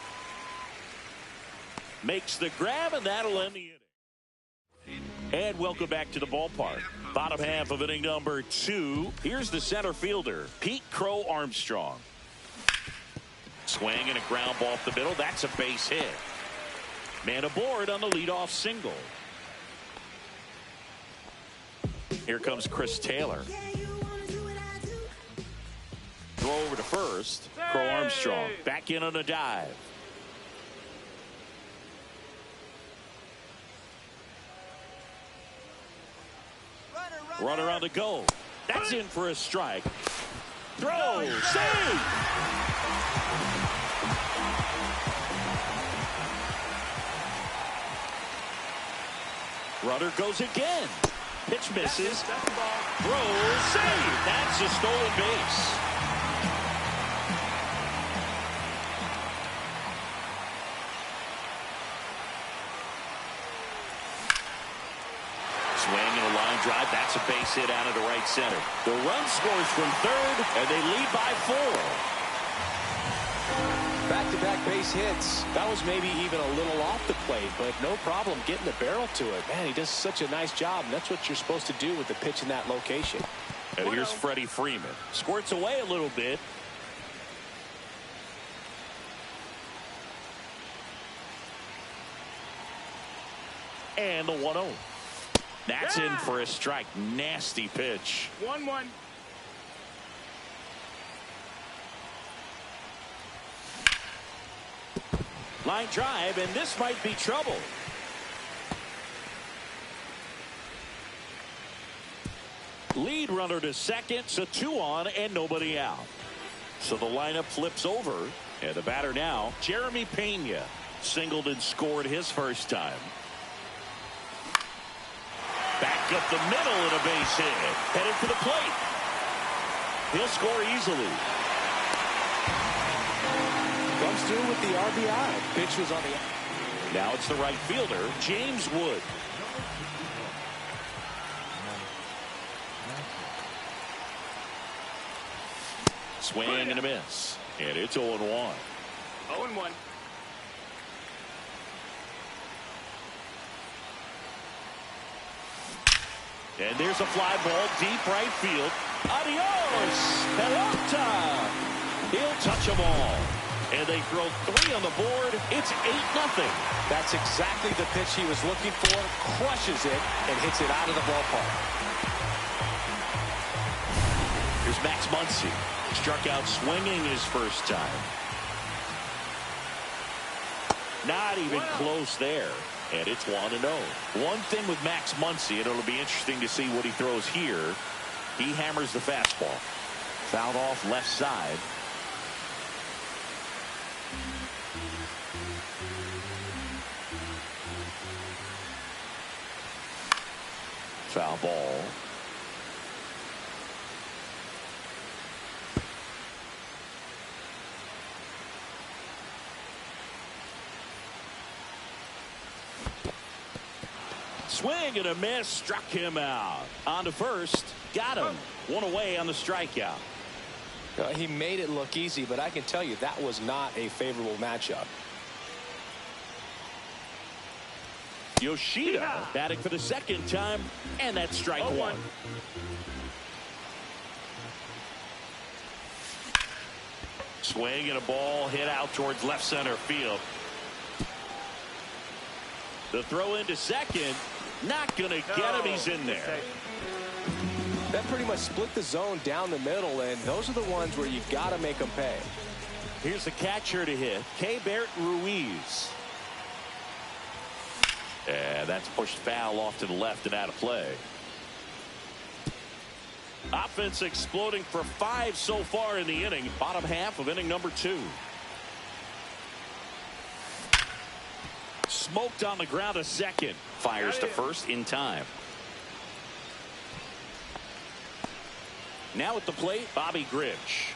makes the grab, and that'll end the inning. And welcome back to the ballpark. Bottom half of inning number 2. Here's the center fielder, Pete Crow Armstrong. Swing and a ground ball up the middle. That's a base hit. Man aboard on the leadoff single. Here comes Chris Taylor. Throw over to first. Crow Armstrong back in on a dive. Runner on the go. That's in for a strike. Throw. Save. Runner goes again. Pitch misses. Throw. Save. That's a stolen base. Swing and a line drive. That's a base hit out of the right center. The run scores from third, and they lead by 4. Back-to-back base hits. That was maybe even a little off the plate, but no problem getting the barrel to it. Man, he does such a nice job, and that's what you're supposed to do with the pitch in that location. And here's Freddie Freeman. Squirts away a little bit. And the 1-0. That's in for a strike. Nasty pitch. 1-1. Line drive, and this might be trouble. Lead runner to second, so 2 on and nobody out. So the lineup flips over, and the batter now, Jeremy Pena. Singled and scored his first time. Back up the middle and a base hit. Headed for the plate. He'll score easily. Comes through with the RBI. Pitch was on the... Now it's the right fielder, James Wood. Swing and a miss. And it's 0-1. 0-1. And there's a fly ball deep right field. Adios! Pelota! He'll touch them all. And they throw 3 on the board. It's 8-0. That's exactly the pitch he was looking for. Crushes it and hits it out of the ballpark. Here's Max Muncy. Struck out swinging his first time. Not even close there. And it's 1-0. One thing with Max Muncy, and it'll be interesting to see what he throws here. He hammers the fastball. Fouled off left side. Foul ball. Swing and a miss, struck him out. On to first, got him. 1 away on the strikeout. He made it look easy, but I can tell you that was not a favorable matchup. Yoshida batting for the second time, and that's strike 1. Swing and a ball hit out towards left center field. The throw into second, not going to get him. He's in there. That pretty much split the zone down the middle, and those are the ones where you've got to make them pay. Here's the catcher to hit, Keibert Ruiz. And that's pushed foul off to the left and out of play. Offense exploding for 5 so far in the inning. Bottom half of inning number 2. smoked on the ground a second. Fires to first in time. Now at the plate, Bobby Grich.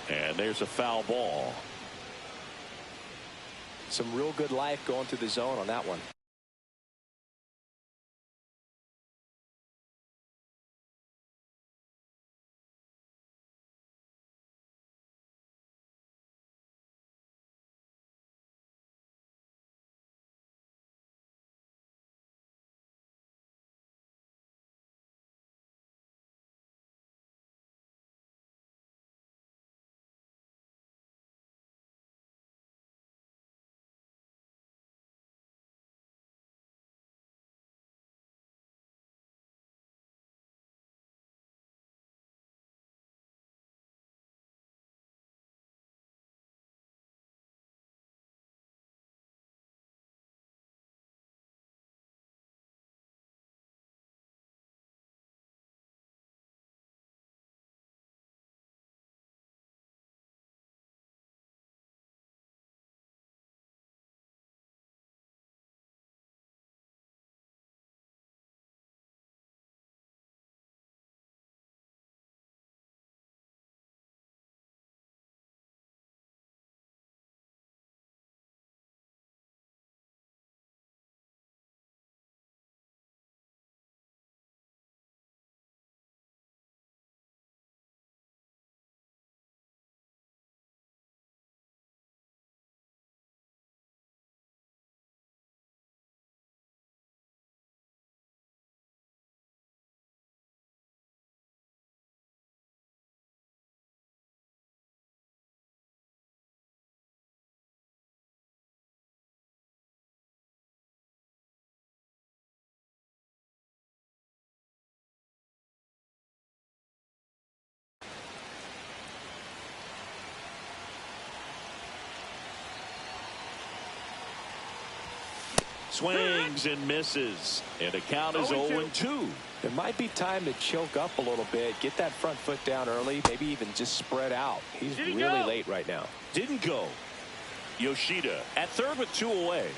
And there's a foul ball. Some real good life going through the zone on that one. Swings and misses. And the count is 0-2. It might be time to choke up a little bit. Get that front foot down early. Maybe even just spread out. He's really late right now. Didn't go. Yoshida at third with 2 away.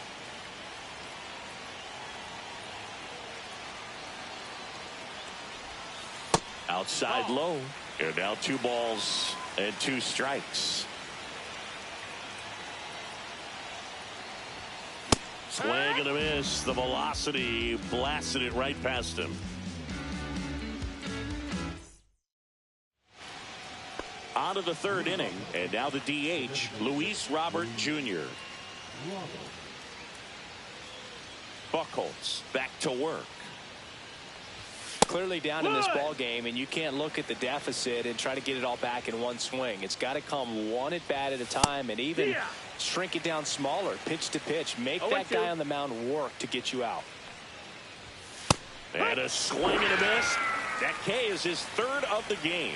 Outside low. And now 2 balls and 2 strikes. Swing and a miss. The velocity blasted it right past him. On to the 3rd inning. And now the DH, Luis Robert Jr. Buchholz back to work. Clearly down in this ball game, and you can't look at the deficit and try to get it all back in one swing. It's got to come one at bat at a time, and even shrink it down smaller, pitch to pitch. Make that guy on the mound work to get you out. And a swing and a miss. That K is his 3rd of the game.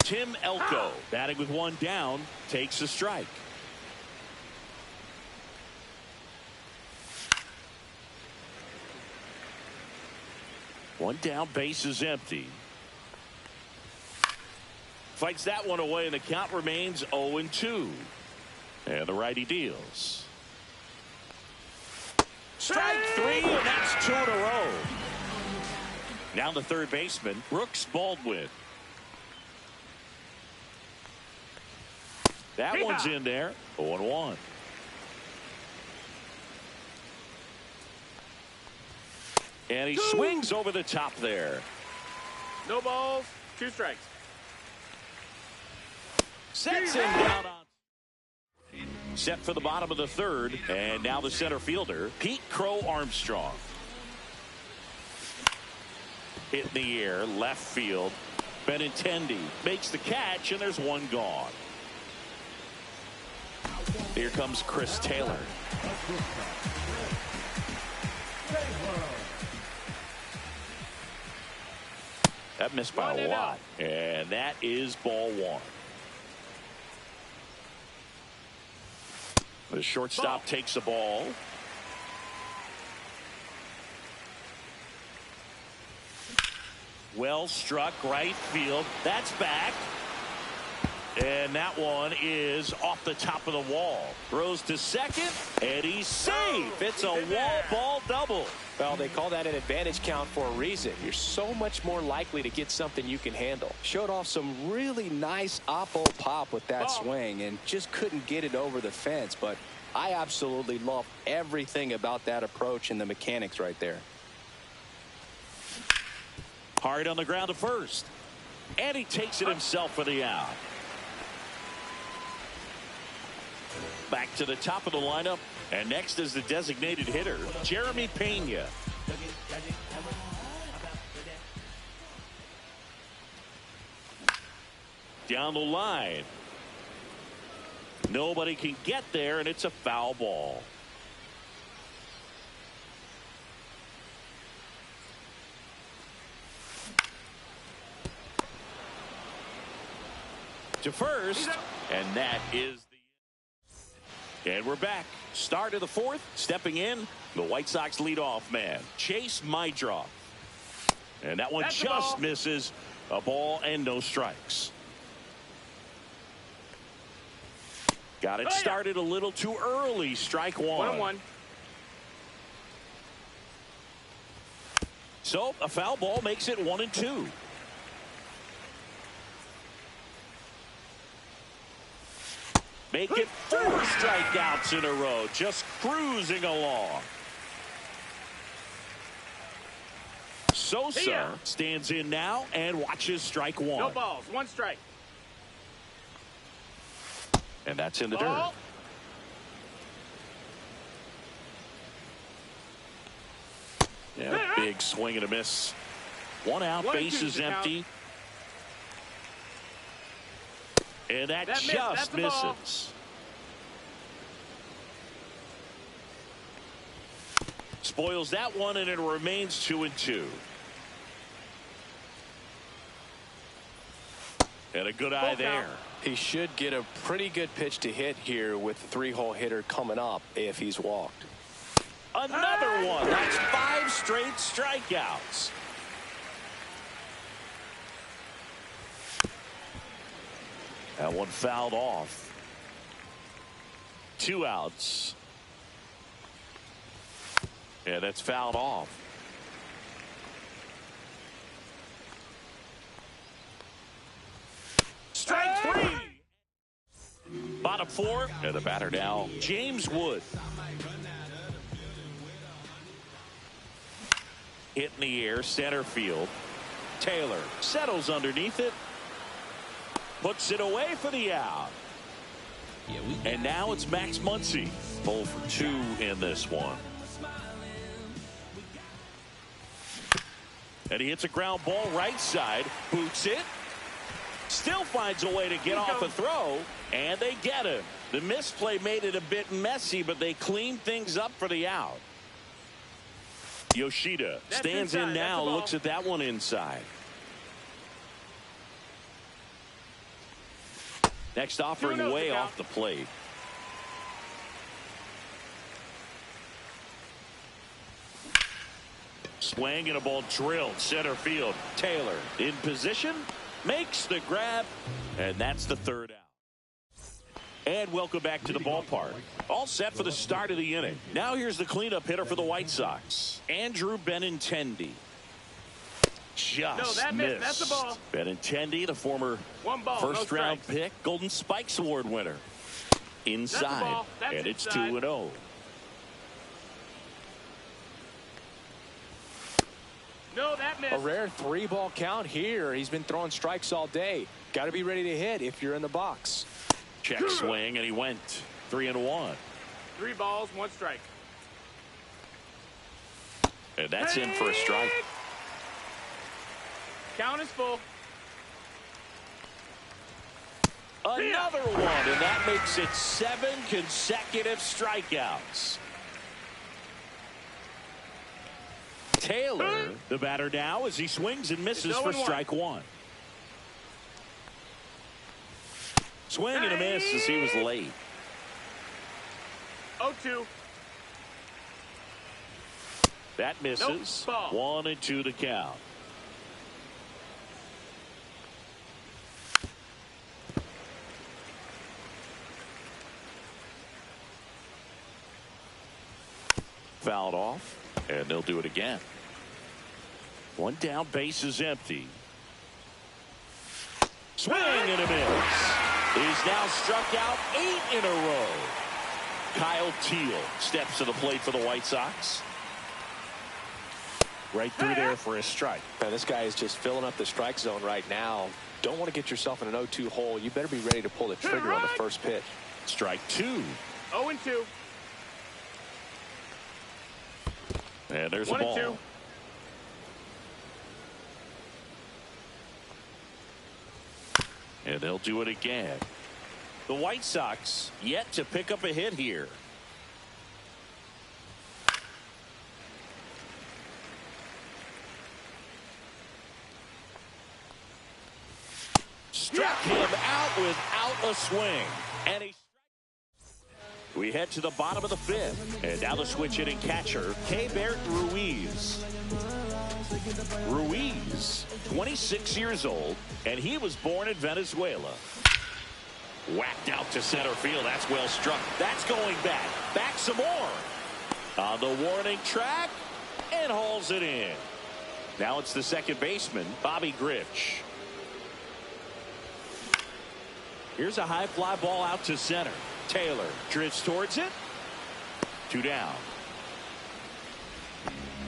Tim Elko batting with 1 down takes a strike. One down, base is empty. Fights that one away, and the count remains 0-2. And the righty deals. Strike 3, and that's 2 in a row. Now the 3rd baseman, Brooks Baldwin. That one's in there. 0-1. And he swings over the top there. No balls, 2 strikes. Sets him down on. Set for the bottom of the 3rd. And now the center fielder, Pete Crow Armstrong. Hit in the air, left field. Benintendi makes the catch, and there's 1 gone. Here comes Chris Taylor. That missed by a lot. And that is ball 1. The shortstop takes the ball. Well struck right field. That's back. And that one is off the top of the wall. Throws to second, and he's safe. It's a wall ball double. Well, they call that an advantage count for a reason. You're so much more likely to get something you can handle. Showed off some really nice oppo pop with that swing and just couldn't get it over the fence. But I absolutely love everything about that approach and the mechanics right there. Hard on the ground to first. And he takes it himself for the out. Back to the top of the lineup. And next is the designated hitter, Jeremy Pena. Down the line. Nobody can get there, and it's a foul ball. To first, and that is the... And we're back. Start of the fourth. Stepping in, the White Sox leadoff man, Chase Meidroff. And that one just misses. A ball and no strikes. Got it started a little too early. Strike one. 1-1. So a foul ball makes it 1-2. Make it 4 strikeouts in a row. Just cruising along. Sosa stands in now and watches strike one. No balls. 1 strike. And that's in the dirt. Yeah, big swing and a miss. 1 out, bases empty. And that just misses. Spoils that one, and it remains 2-2. And a good eye there. He should get a pretty good pitch to hit here with the 3-hole hitter coming up if he's walked. Another one. That's 5 straight strikeouts. That one fouled off. 2 outs. Yeah, that's fouled off. Strike 3. Bottom 4. And the batter now, James Wood. Hit in the air, center field. Taylor settles underneath it. Puts it away for the out. And now it's Max Muncy. 0 for 2 in this one. And he hits a ground ball right side. Boots it. Still finds a way to get off a throw. And they get him. The misplay made it a bit messy, but they clean things up for the out. Yoshida stands in now, looks at that one inside. Next offering way off the plate. Swing and a ball drilled center field. Taylor in position, makes the grab, and that's the 3rd out. And welcome back to the ballpark. All set for the start of the inning. Now here's the cleanup hitter for the White Sox, Andrew Benintendi. Just missed. That's the ball. Benintendi, the former first-round pick, Golden Spikes Award winner. Inside, and it's 2-0. No, that missed. A rare 3-ball count here. He's been throwing strikes all day. Got to be ready to hit if you're in the box. Check swing, and he went 3-1. 3 balls, 1 strike. And that's in for a strike. Count is full. Another one, and that makes it 7 consecutive strikeouts. Taylor, the batter now, as he swings and misses for strike 1. Swing and a miss as he was late. 0-2. That misses. 1-2 to count. Fouled off, and they'll do it again. One down, base is empty. Swing and a miss. He's now struck out 8 in a row. Kyle Teel steps to the plate for the White Sox. Right through there for a strike. Now, this guy is just filling up the strike zone right now. Don't want to get yourself in an 0-2 hole. You better be ready to pull the trigger on the first pitch. Strike 2. 0-2. And there's a ball. 1-2. And they'll do it again. The White Sox yet to pick up a hit here. Struck him out without a swing. And we head to the bottom of the 5th. And now the switch hitting catcher, Keibert Ruiz. Ruiz, 26 years old, and he was born in Venezuela. Whacked out to center field. That's well struck. That's going back. Back some more. On the warning track, and hauls it in. Now it's the second baseman, Bobby Grich. Here's a high fly ball out to center. Taylor drifts towards it. 2 down.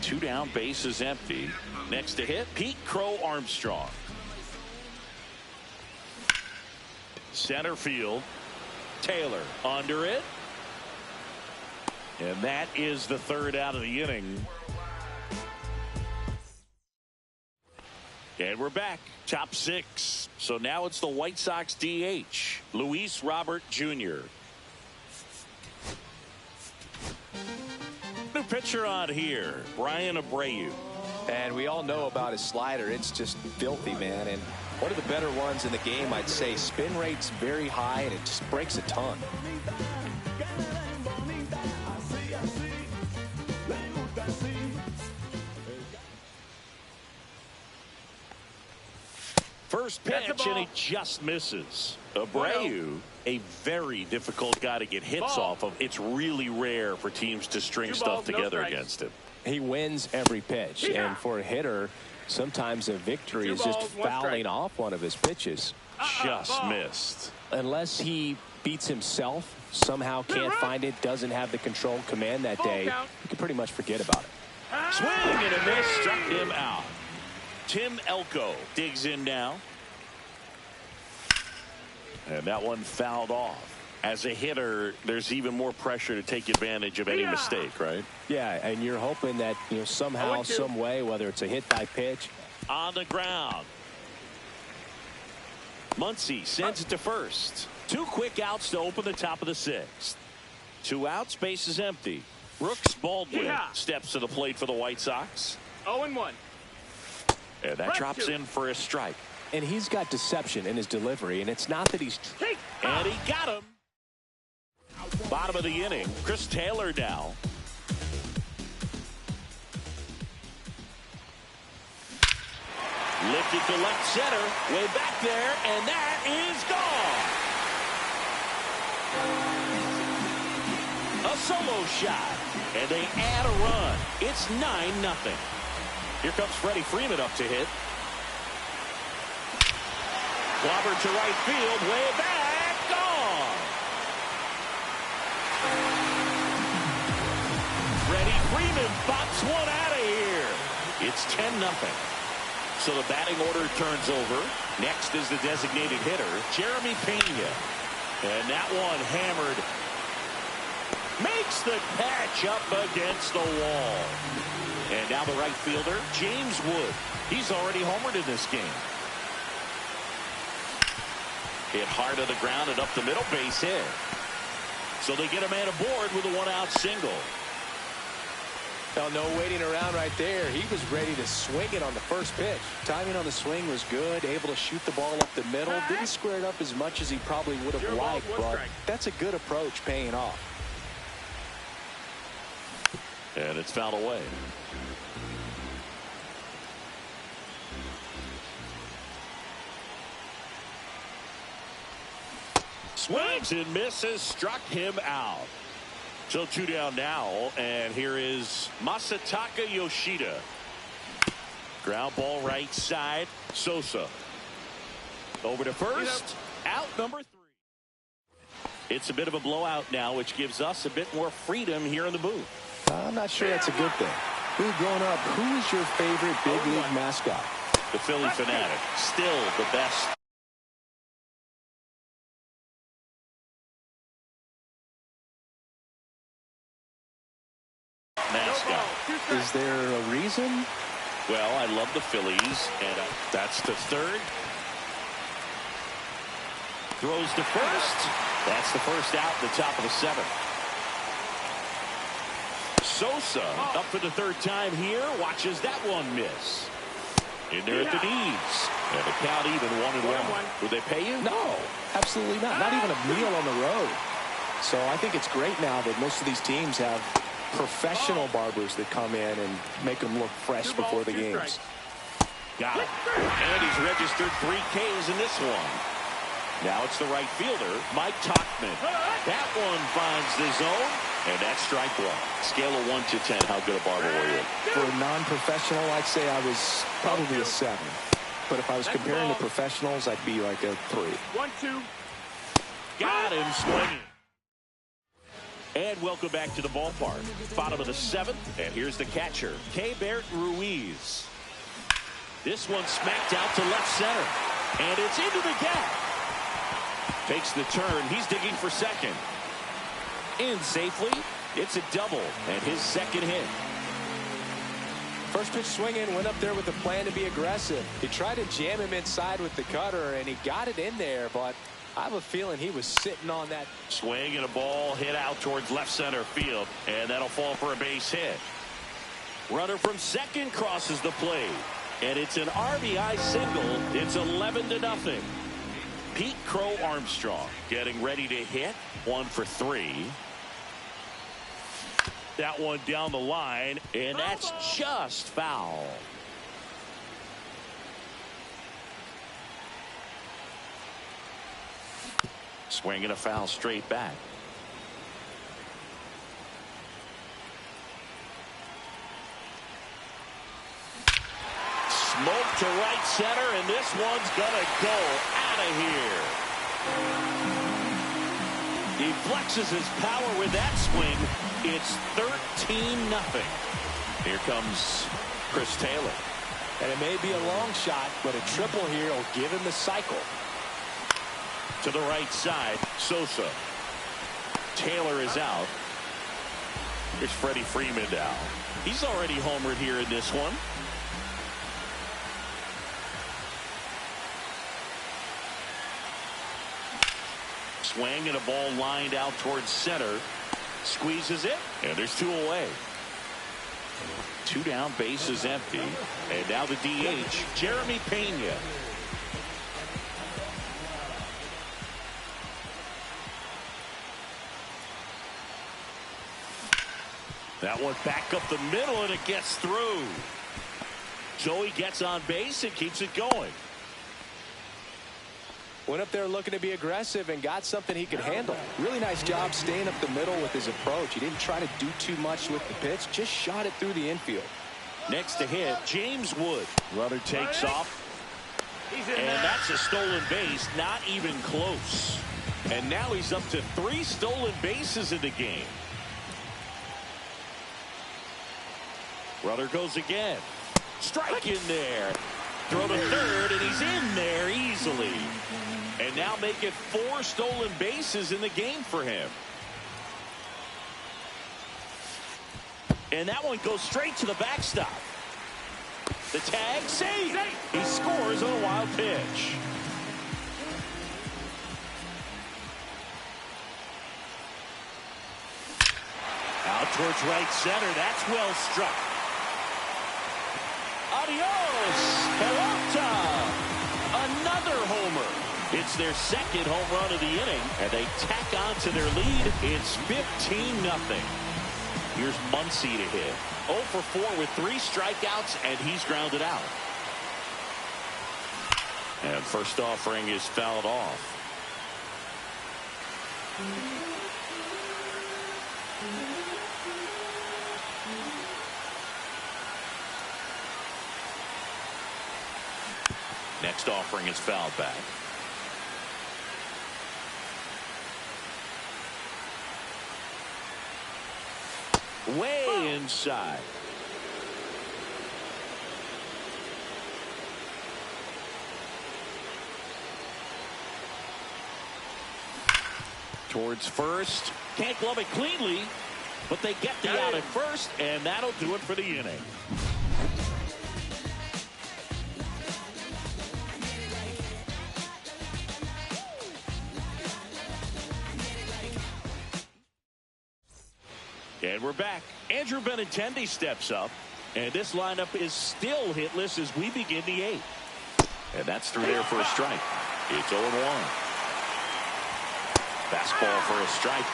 2 down, base is empty. Next to hit, Pete Crow Armstrong. Center field. Taylor under it. And that is the 3rd out of the inning. And we're back. Top 6. So now it's the White Sox DH, Luis Robert Jr. New pitcher on here, Brian Abreu. And we all know about his slider. It's just filthy, man. And one of the better ones in the game, I'd say. Spin rate's very high, and it just breaks a ton. First pitch, and he just misses. Abreu, a very difficult guy to get hits off of. It's really rare for teams to string stuff together against him. He wins every pitch, and for a hitter, sometimes a victory is just fouling off one of his pitches. Just missed. Unless he beats himself, somehow can't find it, doesn't have the control command that day, you can pretty much forget about it. Swing and a miss, struck him out. Tim Elko digs in now. And that one fouled off. As a hitter, there's even more pressure to take advantage of any mistake, right? Yeah, and you're hoping that, somehow, some way, whether it's a hit by pitch. On the ground. Muncy sends it to first. 2 quick outs to open the top of the 6th. 2 outs, base is empty. Brooks Baldwin steps to the plate for the White Sox. 0-1. And that drops in for a strike. And he's got deception in his delivery, and it's not that he's... And he got him. Bottom of the inning, Chris Taylor now. Lifted to left center, way back there, and that is gone. A solo shot, and they add a run. It's 9-0. Here comes Freddie Freeman up to hit. Clobbered to right field, way back, gone. Freddie Freeman bops one out of here. It's 10-0. So the batting order turns over. Next is the designated hitter, Jeremy Pena. And that one hammered. Makes the catch up against the wall. And now the right fielder, James Wood. He's already homered in this game. Hit hard to the ground and up the middle, base hit. So they get a man aboard with a 1-out single. Well, no waiting around right there. He was ready to swing it on the first pitch. Timing on the swing was good, able to shoot the ball up the middle. Didn't square it up as much as he probably would have liked, but that's a good approach paying off. And it's fouled away. Swings and misses, struck him out. So 2 down now, and here is Masataka Yoshida. Ground ball right side. Sosa. Over to first. Out number 3. It's a bit of a blowout now, which gives us a bit more freedom here in the booth. I'm not sure that's a good thing. Growing up, who is your favorite big league mascot? The Philly Fanatic. Still the best. Mascot. Is there a reason? Well, I love the Phillies, and that's to third. Throws to first. That's the first out, the top of the 7th. Sosa up for the 3rd time here. Watches that one miss. In there at the knees. And the count even 1-1. Would they pay you? No, absolutely not. Not even a meal on the road. So I think it's great now that most of these teams have professional barbers that come in and make them look fresh before the games. Got it. And he's registered 3 Ks in this one. Now it's the right fielder, Mike Tauchman. That one finds the zone, and that's strike 1. Scale of 1 to 10, how good a barber were you? For a non-professional, I'd say I was probably a 7. But if I was comparing to professionals, I'd be like a 3. 1-2. Got him swinging. And welcome back to the ballpark. Bottom of the 7th, and here's the catcher, Keibert Ruiz. This one smacked out to left center, and it's into the gap. Takes the turn. He's digging for second. In safely. It's a double, and his 2nd hit. First pitch swinging, went up there with a plan to be aggressive. He tried to jam him inside with the cutter, and he got it in there, but I have a feeling he was sitting on that. Swing and a ball hit out towards left center field, and that'll fall for a base hit. Runner from second crosses the plate, and it's an RBI single. It's 11-0. Pete Crow Armstrong getting ready to hit. 1 for 3. That one down the line, and that's just foul. Swing and a foul straight back. Smoke to right center, and this one's gonna go out of here. He flexes his power with that swing. It's 13-0. Here comes Chris Taylor. And it may be a long shot, but a triple here will give him the cycle. To the right side, Sosa. Taylor is out. Here's Freddie Freeman now. He's already homered here in this one. Swing and a ball lined out towards center. Squeezes it, and there's 2 away. 2 down, base is empty. And now the DH, Jeremy Pena. That one back up the middle, and it gets through. Joey gets on base and keeps it going. Went up there looking to be aggressive and got something he could handle. Really nice job staying up the middle with his approach. He didn't try to do too much with the pitch, just shot it through the infield. Next to hit, James Wood. Runner takes off, and that's a stolen base, not even close. And now he's up to 3 stolen bases in the game. Runner goes again. Strike in there. Throw to third, and he's in there easily. And now make it 4 stolen bases in the game for him. And that one goes straight to the backstop. The tag, save. He scores on a wild pitch. Out towards right center. That's well struck. Adios, Peralta. Another homer. It's their 2nd home run of the inning, and they tack on to their lead. It's 15-0. Here's Muncy to hit. 0 for 4 with 3 strikeouts, and he's grounded out. And first offering is fouled off. Next offering is fouled back. Way inside. Towards first. Can't glove it cleanly, but they get the out at first, and that'll do it for the inning. And we're back. Andrew Benintendi steps up, and this lineup is still hitless as we begin the eighth. And that's through there for a strike. It's 0-1. Fastball for a strike.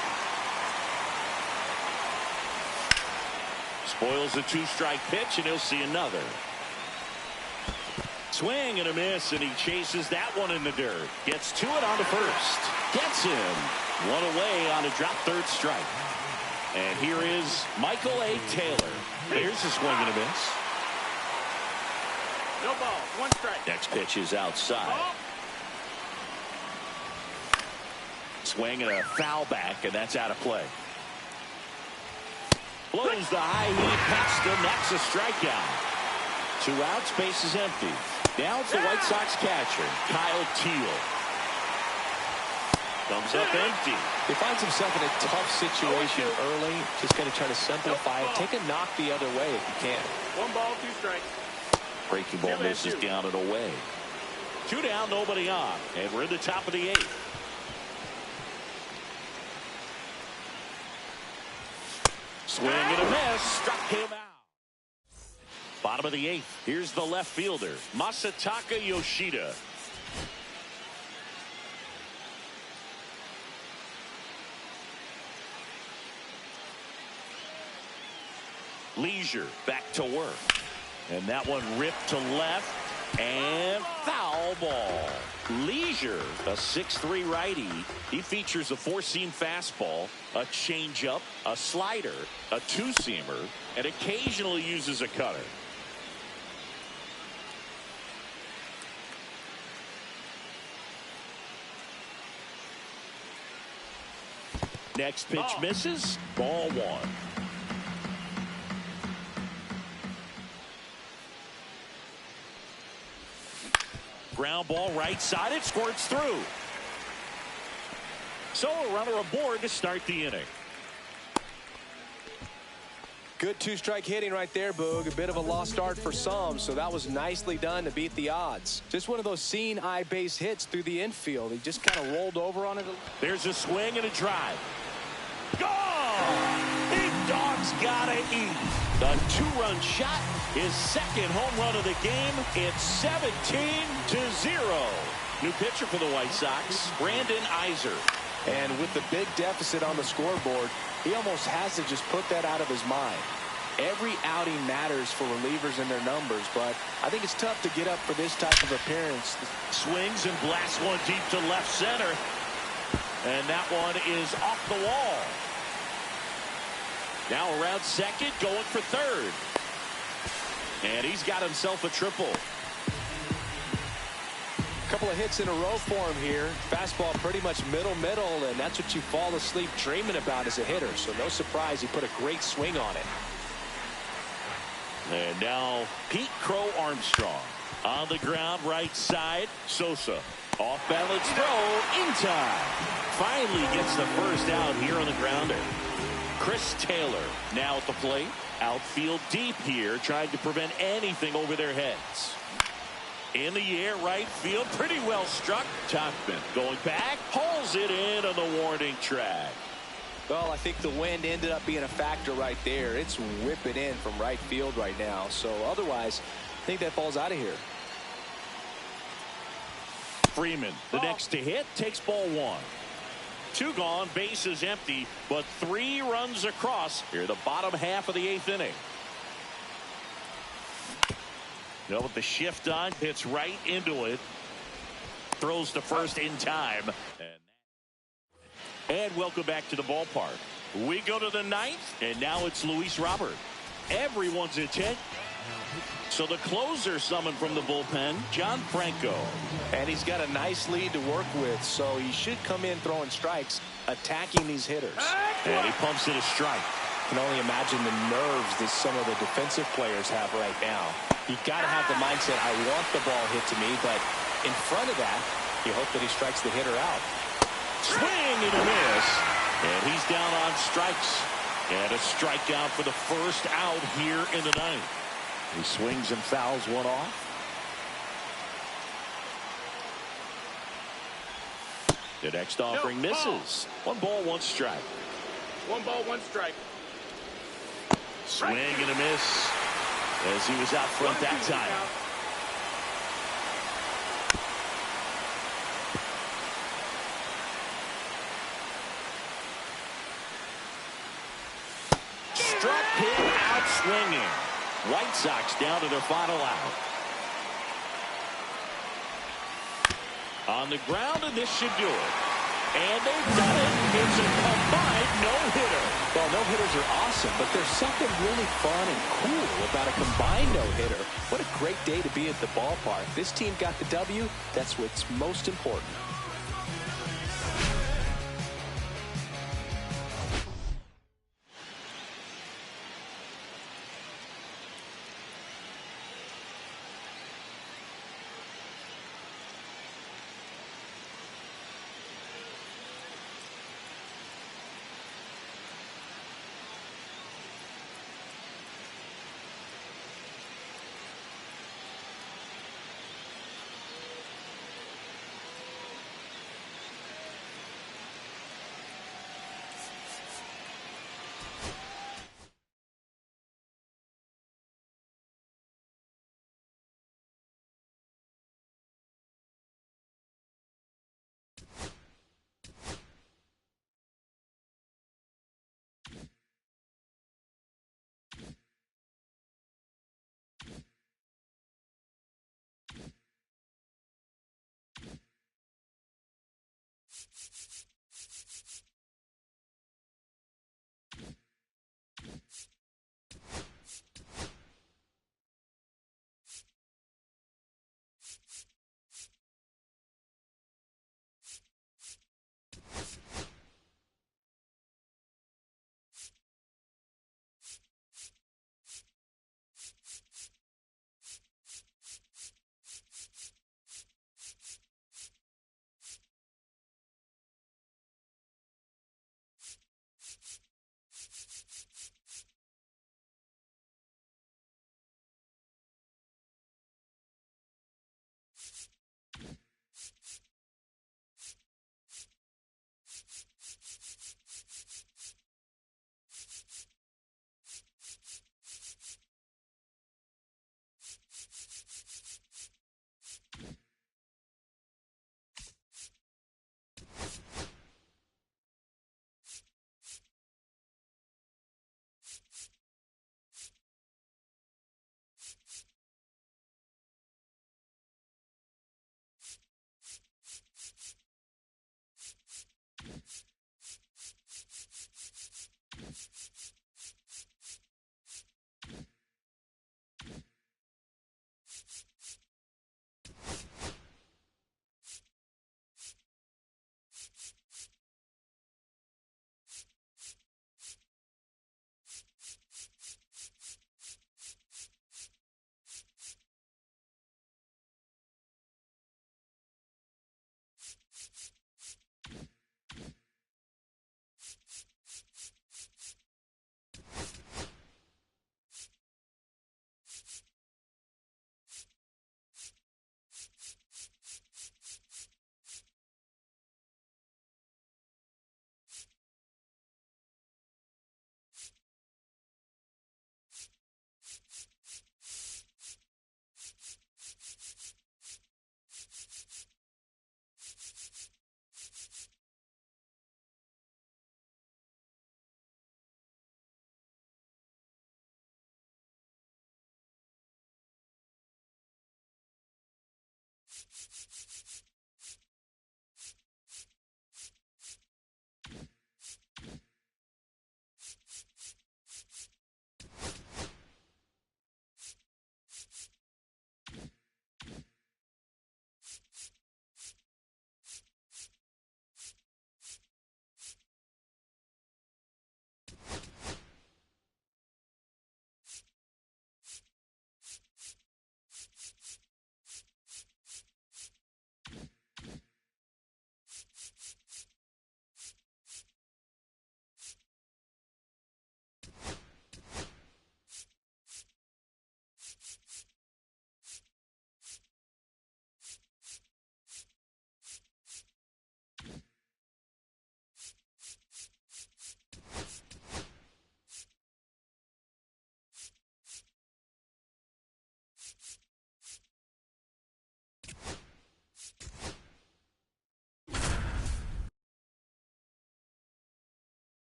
Spoils a two-strike pitch, and he'll see another. Swing and a miss, and he chases that one in the dirt. Gets to it on the first. Gets him. One away on a drop third strike. And here is Michael A. Taylor. There's a swing and a miss. No ball, one strike. Next pitch is outside. Ball. Swing and a foul back, and that's out of play. Blows the high heat past him. That's a strikeout. 2 outs, base is empty. Now it's the White Sox catcher, Kyle Teel. Comes up empty. He finds himself in a tough situation early. Just going to try to simplify it. Take a knock the other way if you can. 1 ball, 2 strikes. Breaking ball misses down and away. 2 down, nobody on. And we're in the top of the 8th. Swing and a miss. Struck him out. Bottom of the 8th. Here's the left fielder, Masataka Yoshida. Leisure back to work. And that one ripped to left. And foul ball. Leisure, a 6'3" righty. He features a 4-seam fastball, a changeup, a slider, a 2-seamer, and occasionally uses a cutter. Next pitch misses. Ball 1. Ground ball right side. It squirts through. So a runner aboard to start the inning. Good 2-strike hitting right there, Boog. A bit of a lost start for some, so that was nicely done to beat the odds. Just one of those seeing eye base hits through the infield. He just kind of rolled over on it. There's a swing and a drive. Gone! Big dog's gotta eat. The 2-run shot, his second home run of the game. It's 17-0. New pitcher for the White Sox, Brandon Iser. And with the big deficit on the scoreboard, he almost has to just put that out of his mind. Every outing matters for relievers and their numbers, but I think it's tough to get up for this type of appearance. Swings and blasts one deep to left center. And that one is off the wall. Now around second, going for third. And he's got himself a triple. Couple of hits in a row for him here. Fastball pretty much middle, and that's what you fall asleep dreaming about as a hitter. So no surprise he put a great swing on it. And now Pete Crow Armstrong on the ground right side. Sosa off balance throw in time. Finally gets the first out here on the grounder. Chris Taylor now at the plate. Outfield deep here, trying to prevent anything over their heads. In the air, right field, pretty well struck. Topman going back, pulls it in on the warning track. Well, I think the wind ended up being a factor right there. It's whipping in from right field right now. So otherwise, I think that falls out of here. Freeman, the next to hit, takes ball 1. 2 gone, base is empty, but 3 runs across here, the bottom half of the 8th inning. Now with the shift on, hits right into it. Throws to first in time. And welcome back to the ballpark. We go to the 9th, and now it's Luis Robert. Everyone's intent So the closer summoned from the bullpen, John Franco. And he's got a nice lead to work with, so he should come in throwing strikes, attacking these hitters. And he pumps it a strike. I can only imagine the nerves that some of the defensive players have right now. You've got to have the mindset, I want the ball hit to me, but in front of that, you hope that he strikes the hitter out. Swing and a miss. And he's down on strikes. And a strikeout for the first out here in the ninth. He swings and fouls one off. The next offering misses. 1 ball, 1 strike. 1 ball, 1 strike. Swing and a miss as he was out front that time. Struck him out swinging. White Sox down to their final out. On the ground, and this should do it. And they've done it. It's a combined no-hitter. Well, no-hitters are awesome, but there's something really fun and cool about a combined no-hitter. What a great day to be at the ballpark. This team got the W. That's what's most important.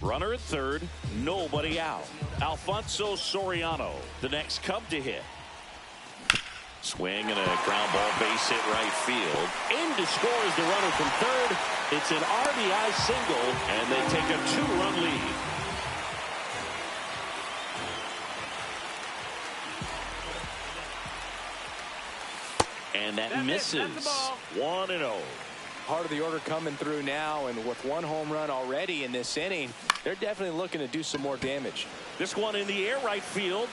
Runner at third, nobody out. Alfonso Soriano, the next Cub to hit. Swing and a ground ball, base hit right field. In to score is the runner from third. It's an RBI single, and they take a 2-run lead. And that misses. 1-0. Part of the order coming through now, and with one home run already in this inning, they're definitely looking to do some more damage. This one in the air right field.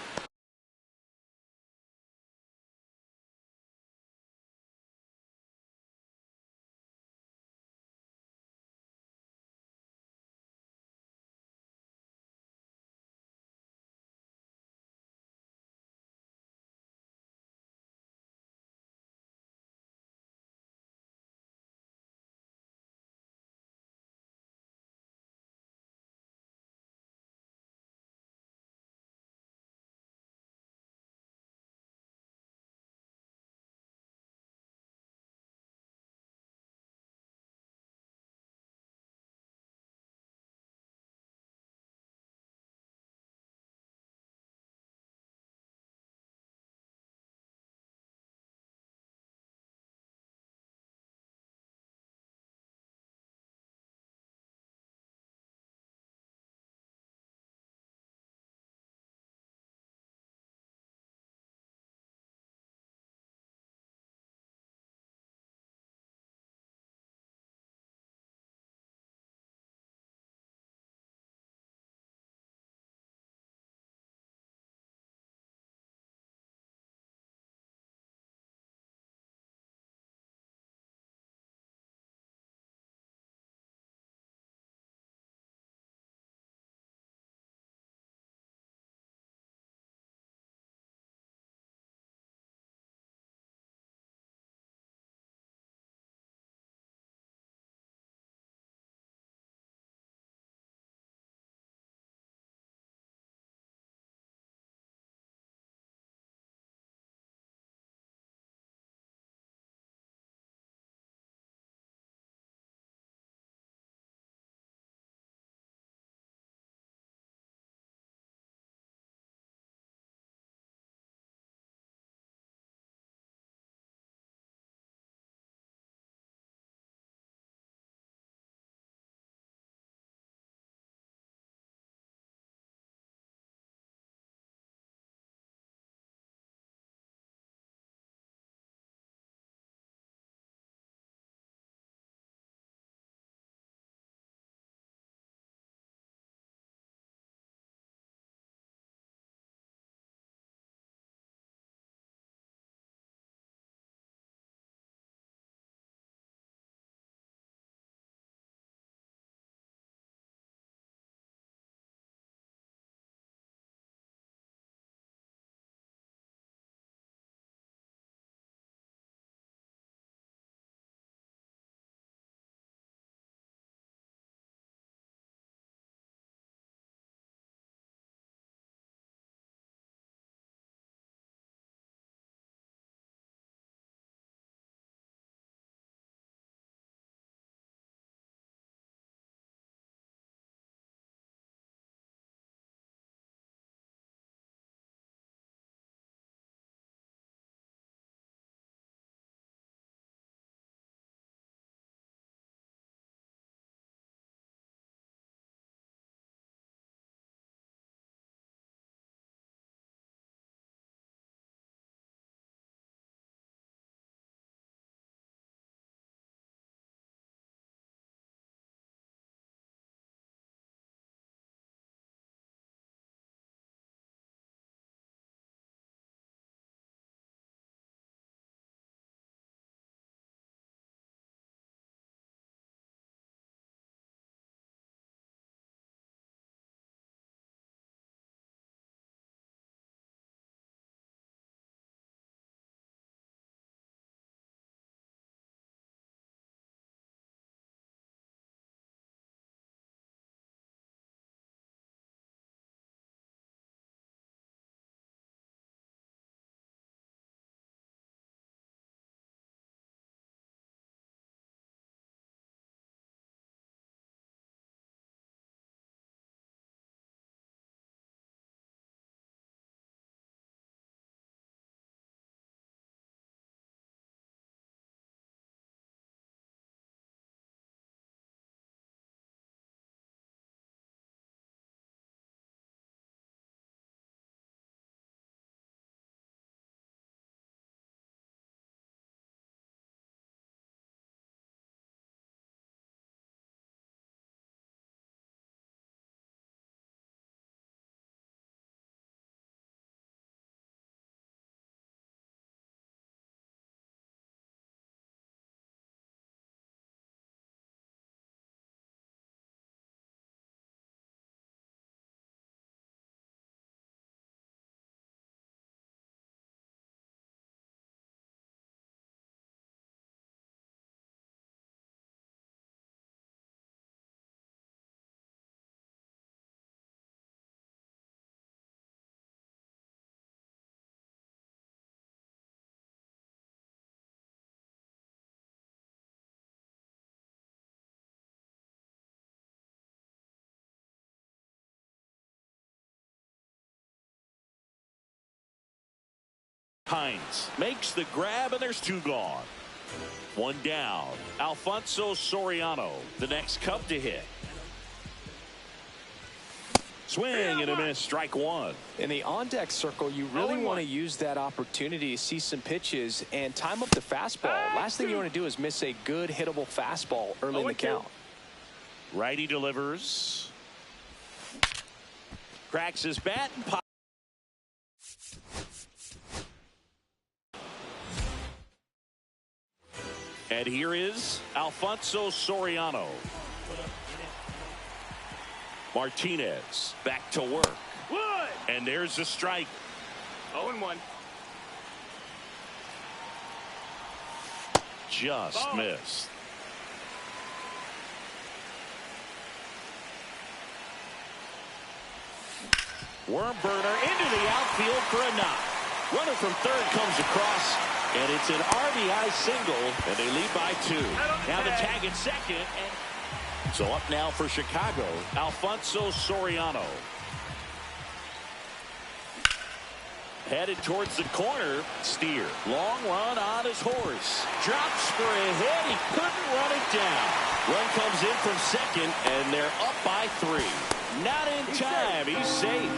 Hines makes the grab, and there's 2 gone. 1 down. Alfonso Soriano, the next Cub to hit. Swing and a miss, strike 1. In the on-deck circle, you really want to use that opportunity to see some pitches and time up the fastball. Last thing you want to do is miss a good hittable fastball early in the count. Righty delivers. Cracks his bat and pops. And here is Alfonso Soriano. Martinez back to work. And there's a strike. 0-1. Just missed. Worm burner into the outfield for a knock. Runner from third comes across, and it's an RBI single, and they lead by 2. Now the tag at second. And so up now for Chicago, Alfonso Soriano. Headed towards the corner. Steer. Long run on his horse. Drops for a hit. He couldn't run it down. Run comes in from second, and they're up by 3. Not in time. He's safe.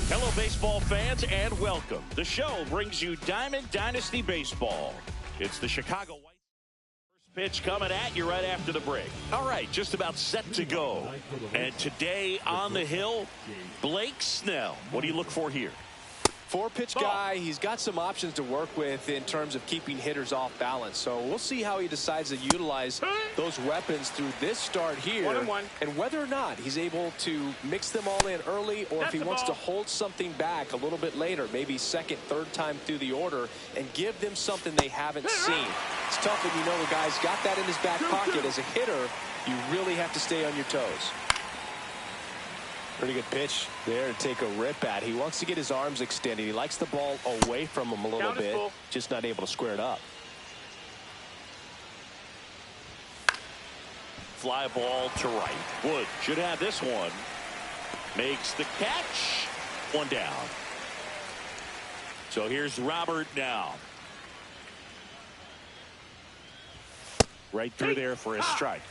Hello, baseball fans, and welcome. The show brings you Diamond Dynasty Baseball. It's the Chicago White Sox first pitch coming at you right after the break. All right, just about set to go. And today on the hill, Blake Snell. What do you look for here? Four-pitch guy. He's got some options to work with in terms of keeping hitters off balance. So we'll see how he decides to utilize those weapons through this start here. 1-1. And whether or not he's able to mix them all in early, or if he wants to hold something back a little bit later, maybe second, third time through the order, and give them something they haven't seen. It's tough when you know the guy's got that in his back pocket. As a hitter, you really have to stay on your toes. Pretty good pitch there to take a rip at. He wants to get his arms extended. He likes the ball away from him a little bit, just not able to square it up. Fly ball to right. Wood should have this one. Makes the catch. One down. So here's Robert now. Right through there for a strike.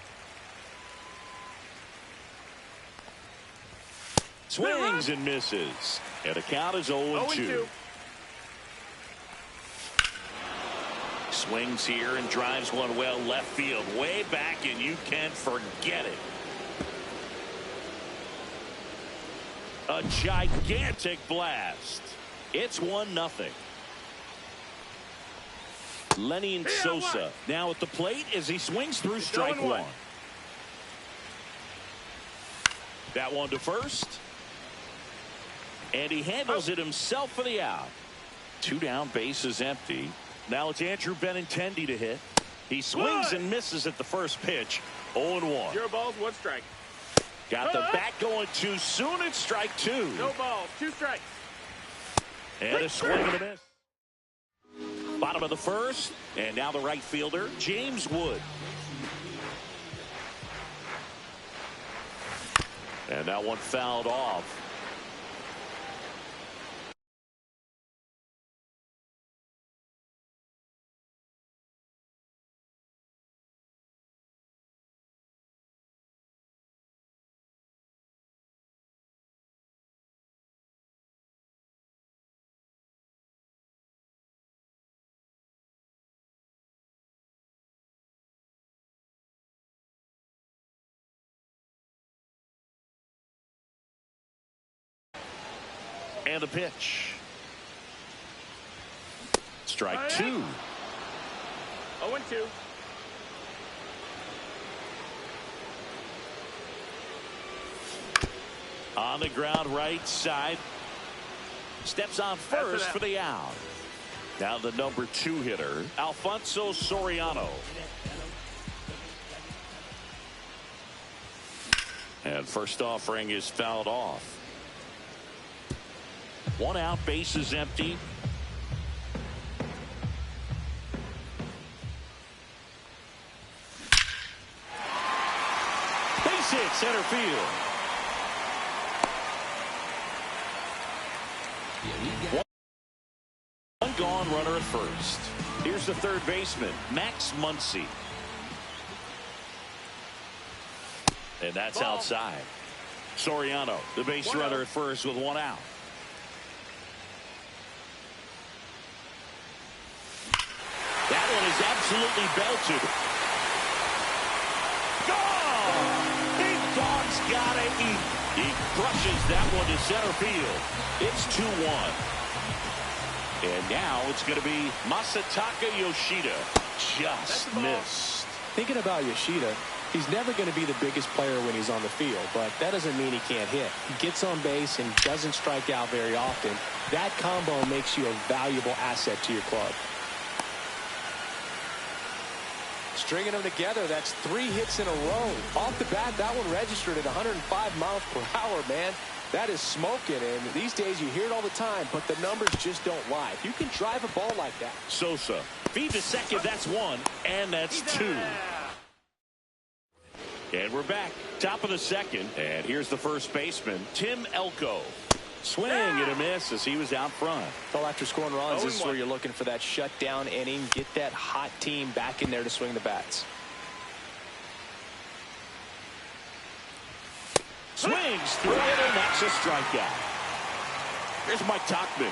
Swings and misses. And the count is 0-2. Swings here and drives one well left field. Way back, and you can forget it. A gigantic blast. It's 1-0. Lenny Sosa now at the plate as he swings through strike one. That one to first. And he handles it himself for the out. 2 down, bases empty. Now it's Andrew Benintendi to hit. He swings and misses at the first pitch. 0-1. 0 balls, 1 strike. Got the bat going too soon. It's strike 2. No balls, 2 strikes. And a swing and a miss. Bottom of the first. And now the right fielder, James Wood. And that one fouled off. And the pitch. Strike 2. 0-2. On the ground, right side. Steps on first for the out. Now the number 2 hitter, Alfonso Soriano. And first offering is fouled off. 1 out, bases empty. Base hit, center field. One gone, runner at first. Here's the third baseman, Max Muncy. And that's outside. Soriano, the base runner at first with 1 out. That one is absolutely belted. Gone! Big Dog's gotta eat. He crushes that one to center field. It's 2-1. And now it's going to be Masataka Yoshida. Just missed. Thinking about Yoshida, he's never going to be the biggest player when he's on the field, but that doesn't mean he can't hit. He gets on base and doesn't strike out very often. That combo makes you a valuable asset to your club. Stringing them together, that's 3 hits in a row. Off the bat, that one registered at 105 miles per hour, man. That is smoking, and these days you hear it all the time, but the numbers just don't lie. If you can drive a ball like that. Sosa, feed to second, that's 1, and that's 2. And we're back, top of the second, and here's the first baseman, Tim Elko. Swing and a miss as he was out front. Well, after scoring runs, this is where you're looking for that shutdown inning. Get that hot team back in there to swing the bats. Swings through it, and that's a strikeout. Here's Mike Tauchman.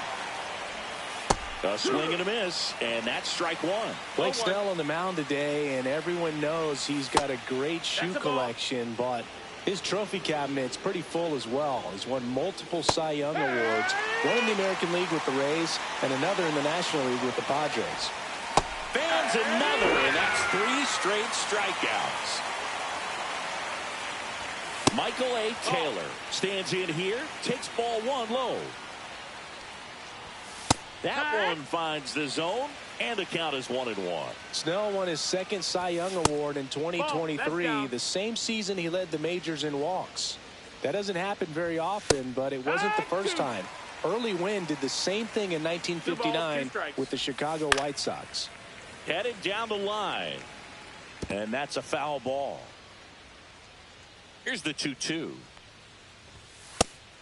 A swing and a miss, and that's strike 1. Blake Snell on the mound today, and everyone knows he's got a great shoe collection, but his trophy cabinet's pretty full as well. He's won multiple Cy Young awards, one in the American League with the Rays and another in the National League with the Padres. Fans another, and that's 3 straight strikeouts. Michael A. Taylor stands in here, takes ball 1 low. That one finds the zone, and the count is 1-1. Snell won his second Cy Young Award in 2023, the same season he led the majors in walks. That doesn't happen very often, but it wasn't the first time. Early Wynn did the same thing in 1959 with the Chicago White Sox. Headed down the line, and that's a foul ball. Here's the 2-2.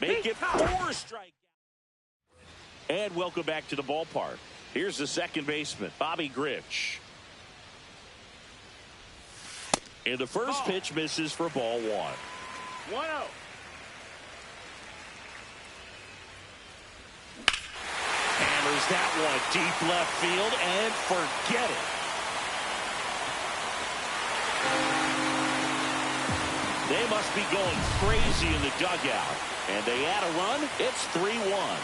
Make it 4 strike. And welcome back to the ballpark. Here's the second baseman, Bobby Grich. And the first pitch misses for ball 1. 1-0. Hammers that one deep left field and forget it. They must be going crazy in the dugout. And they add a run. It's 3-1.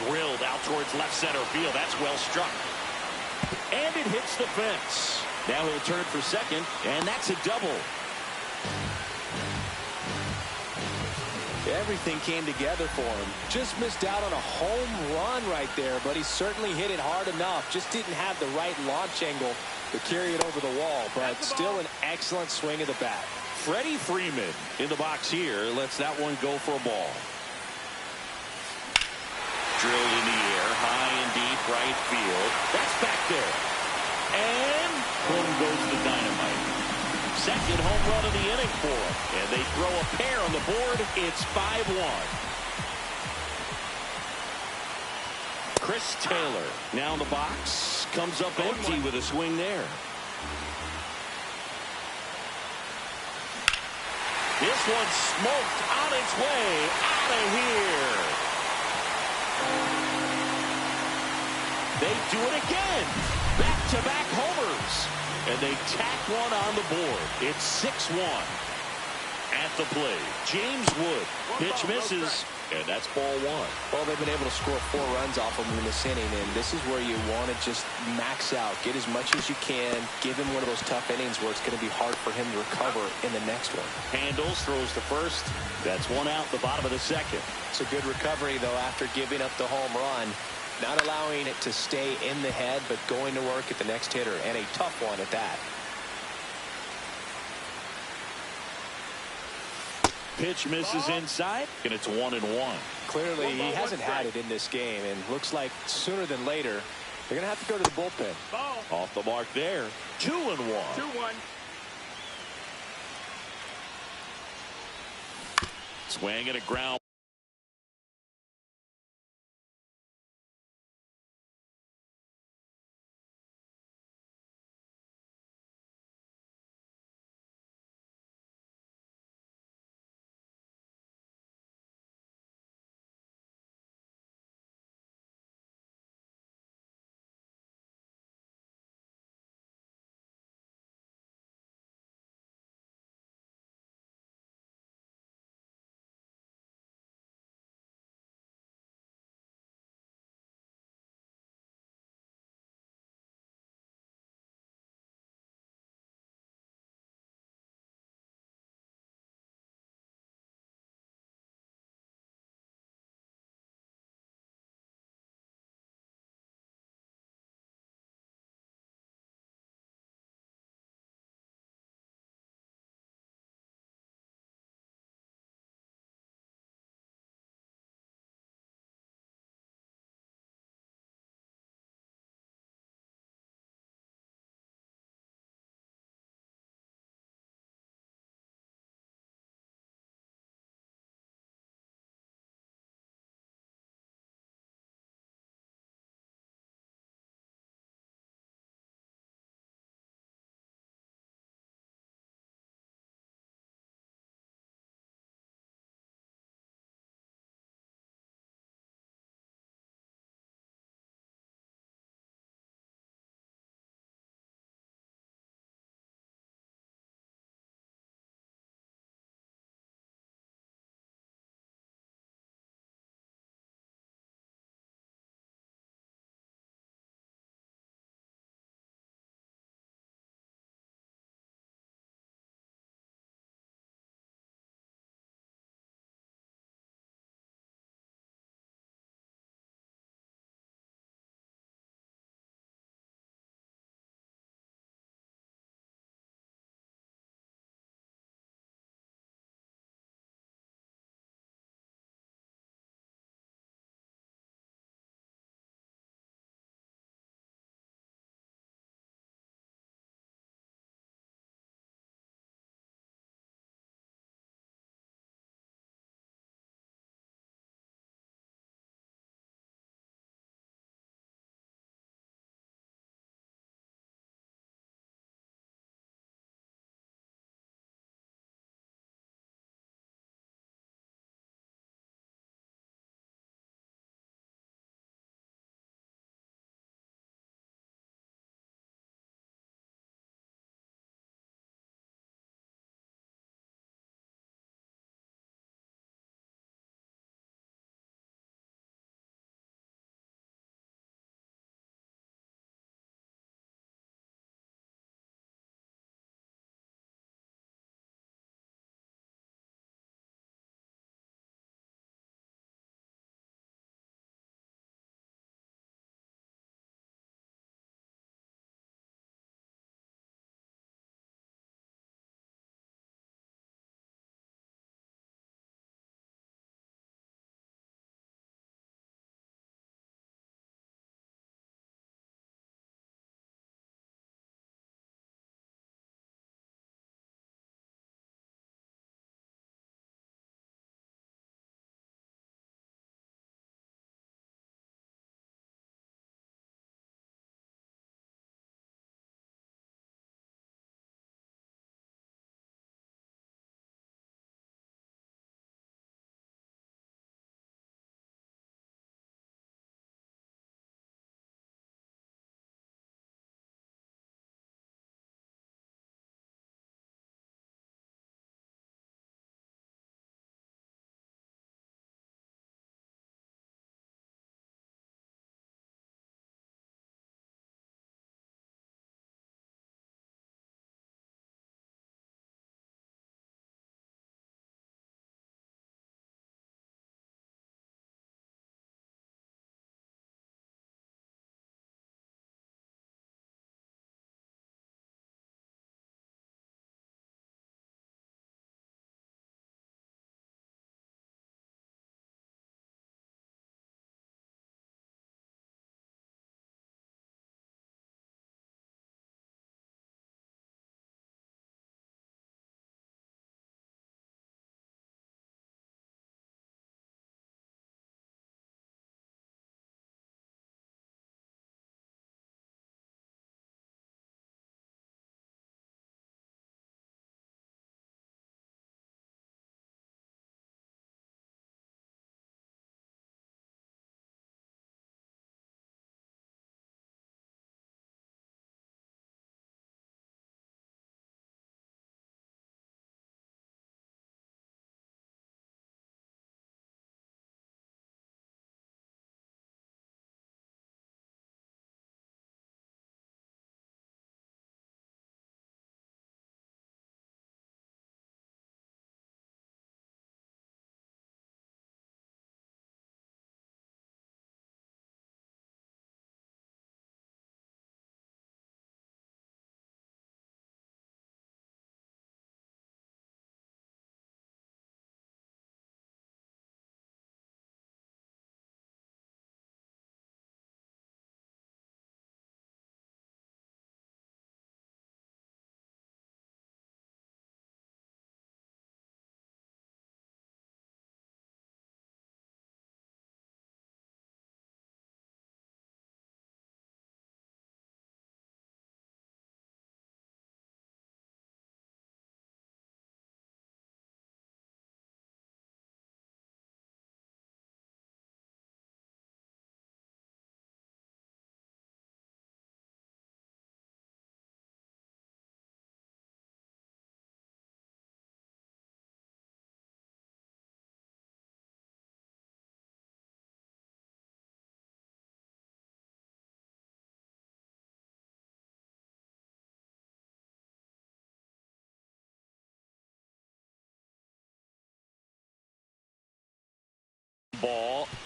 Drilled out towards left center field. That's well struck. And it hits the fence. Now he'll turn for second, and that's a double. Everything came together for him. Just missed out on a home run right there, but he certainly hit it hard enough. Just didn't have the right launch angle to carry it over the wall, but still an excellent swing of the bat. Freddie Freeman in the box here lets that one go for a ball. Drilled in the air, high and deep right field. That's back there. And home goes the dynamite. Second home run of the inning for him. And they throw a pair on the board. It's 5-1. Chris Taylor now in the box. Comes up empty with a swing there. This one smoked on its way out of here. They do it again. Back-to-back homers. And they tack one on the board. It's 6-1. At the plate, James Wood. Pitch misses. And that's ball one. Well, they've been able to score 4 runs off of him in this inning, and this is where you want to just max out. Get as much as you can. Give him one of those tough innings where it's going to be hard for him to recover in the next one. Handles, throws to first. That's one out, the bottom of the second. It's a good recovery, though, after giving up the home run. Not allowing it to stay in the head, but going to work at the next hitter, and a tough one at that. Pitch misses inside, and it's 1-1. Clearly, he hasn't had it in this game, and looks like sooner than later, they're going to have to go to the bullpen. Ball. Off the mark there. 2-1. 2-1. Swing and a ground.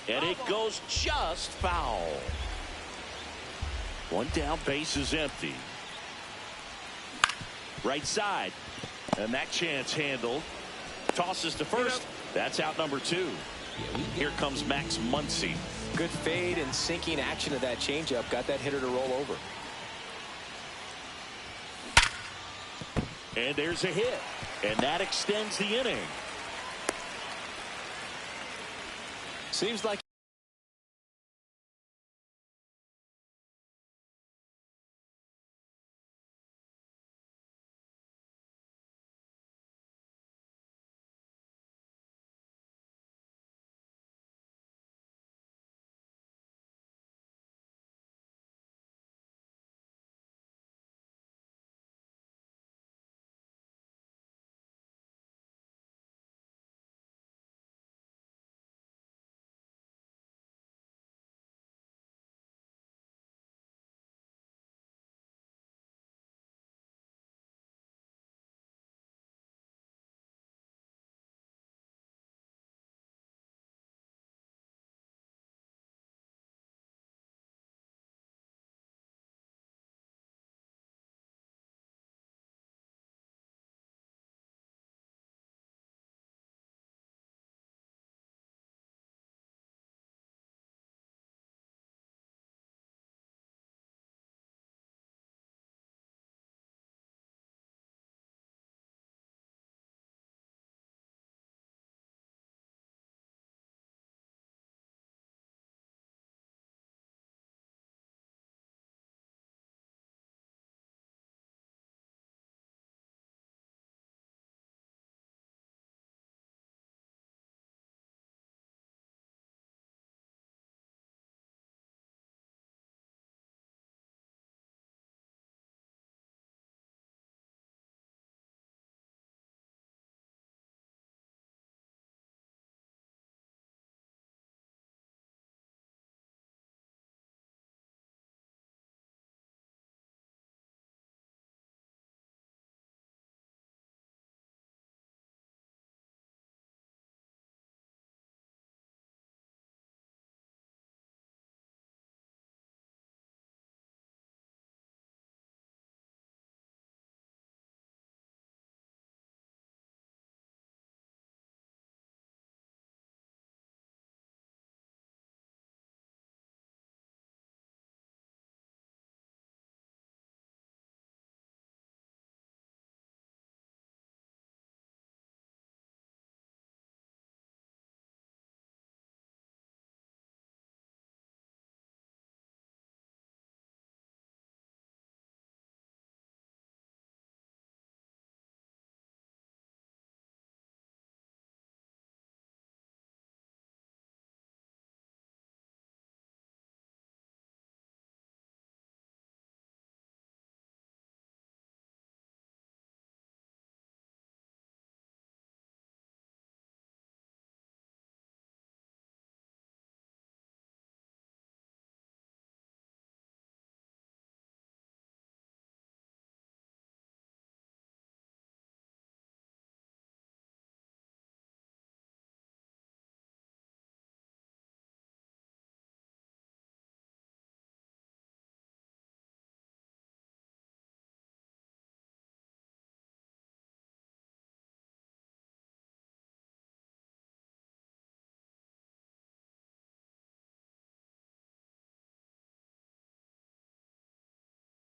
And it goes just foul. One down, base is empty. Right side. And that chance handled. Tosses to first. That's out number 2. Here comes Max Muncy. Good fade and sinking action of that changeup. Got that hitter to roll over. And there's a hit. And that extends the inning. Seems like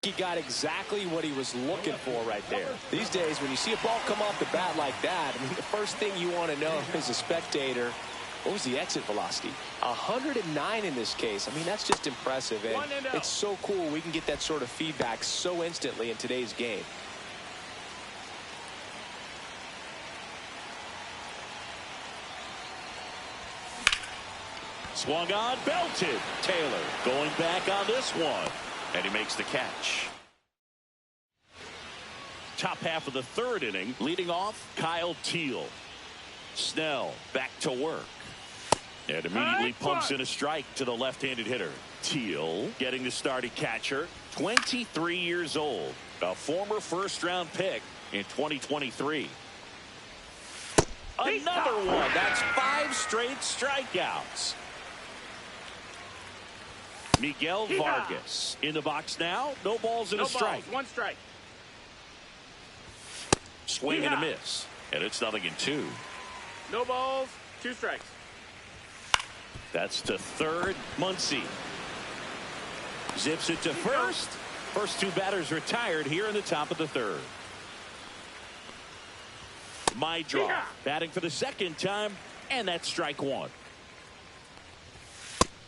he got exactly what he was looking for right there. These days, when you see a ball come off the bat like that, I mean, the first thing you want to know as a spectator, what was the exit velocity? 109 in this case. I mean, that's just impressive. And it's so cool we can get that sort of feedback so instantly in today's game. Swung on, belted. Taylor going back on this one. And he makes the catch. Top half of the 3rd inning, leading off, Kyle Teel. Snell back to work. And immediately pumps in a strike to the left-handed hitter. Teel getting the start at catcher. 23 years old. A former first-round pick in 2023. Another one. That's 5 straight strikeouts. Miguel Vargas in the box now. No balls and a strike. One strike. Swing and a miss. And it's 0-2. No balls, 2 strikes. That's to third. Muncy zips it to first. First 2 batters retired here in the top of the third. Meidroff batting for the second time, and that's strike 1.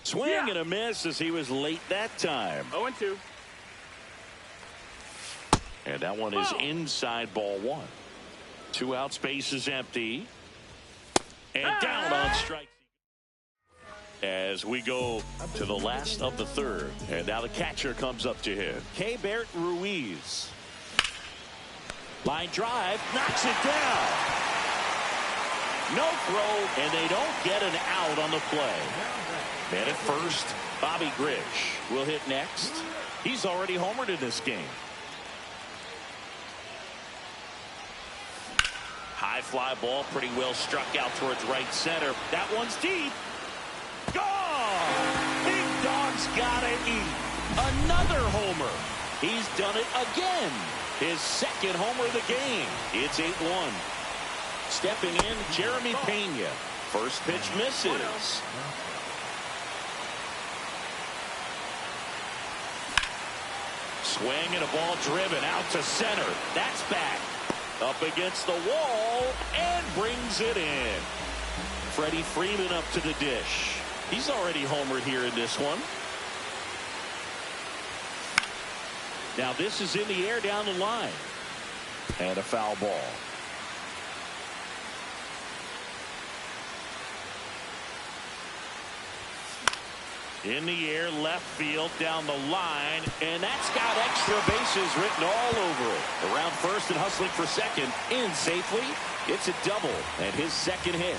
Swing and a miss as he was late that time. 0-2. And that one is inside ball 1. 2 outs, base is empty. And down on strike. As we go to the last of the third. And now the catcher comes up to him. Keibert Ruiz. Line drive, knocks it down. No throw, and they don't get an out on the play. And at first, Bobby Grish will hit next. He's already homered in this game. High fly ball, pretty well struck out towards right center. That one's deep. Gone! Big Dog's gotta eat. Another homer. He's done it again. His second homer of the game. It's 8-1. Stepping in, Jeremy Pena. First pitch misses. Swing and a ball driven out to center. That's back. Up against the wall and brings it in. Freddie Freeman up to the dish. He's already homered here in this one. Now this is in the air down the line. And a foul ball. In the air, left field, down the line, and that's got extra bases written all over it. Around first and hustling for second, in safely. It's a double, and his second hit.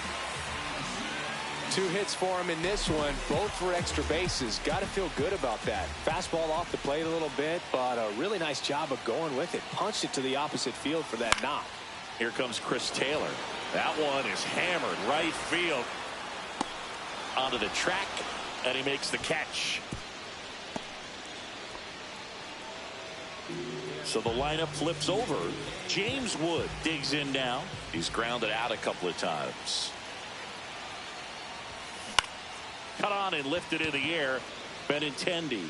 2 hits for him in this one, both for extra bases. Got to feel good about that. Fastball off the plate a little bit, but a really nice job of going with it. Punched it to the opposite field for that knock. Here comes Chris Taylor. That one is hammered right field. Onto the track. And he makes the catch. So the lineup flips over. James Wood digs in now. He's grounded out a couple of times. Cut on and lifted in the air. Benintendi.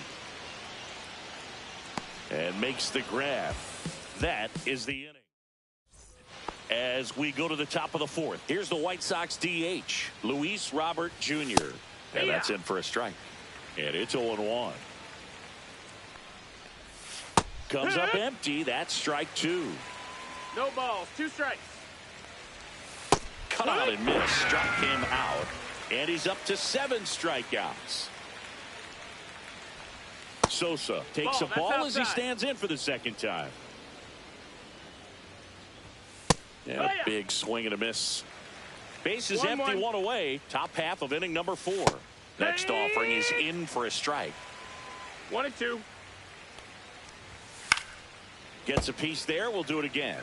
And makes the grab. That is the inning. As we go to the top of the fourth. Here's the White Sox DH. Luis Robert Jr. And that's in for a strike. And it's 0-1. Comes up empty. That's strike 2. No balls, 2 strikes. Cut out and miss. Struck him out. And he's up to 7 strikeouts. Sosa takes a ball as he stands in for the second time. And a big swing and a miss. Base is empty, 1 away. Top half of inning number 4. Next offering is in for a strike. 1-2. Gets a piece there. We'll do it again.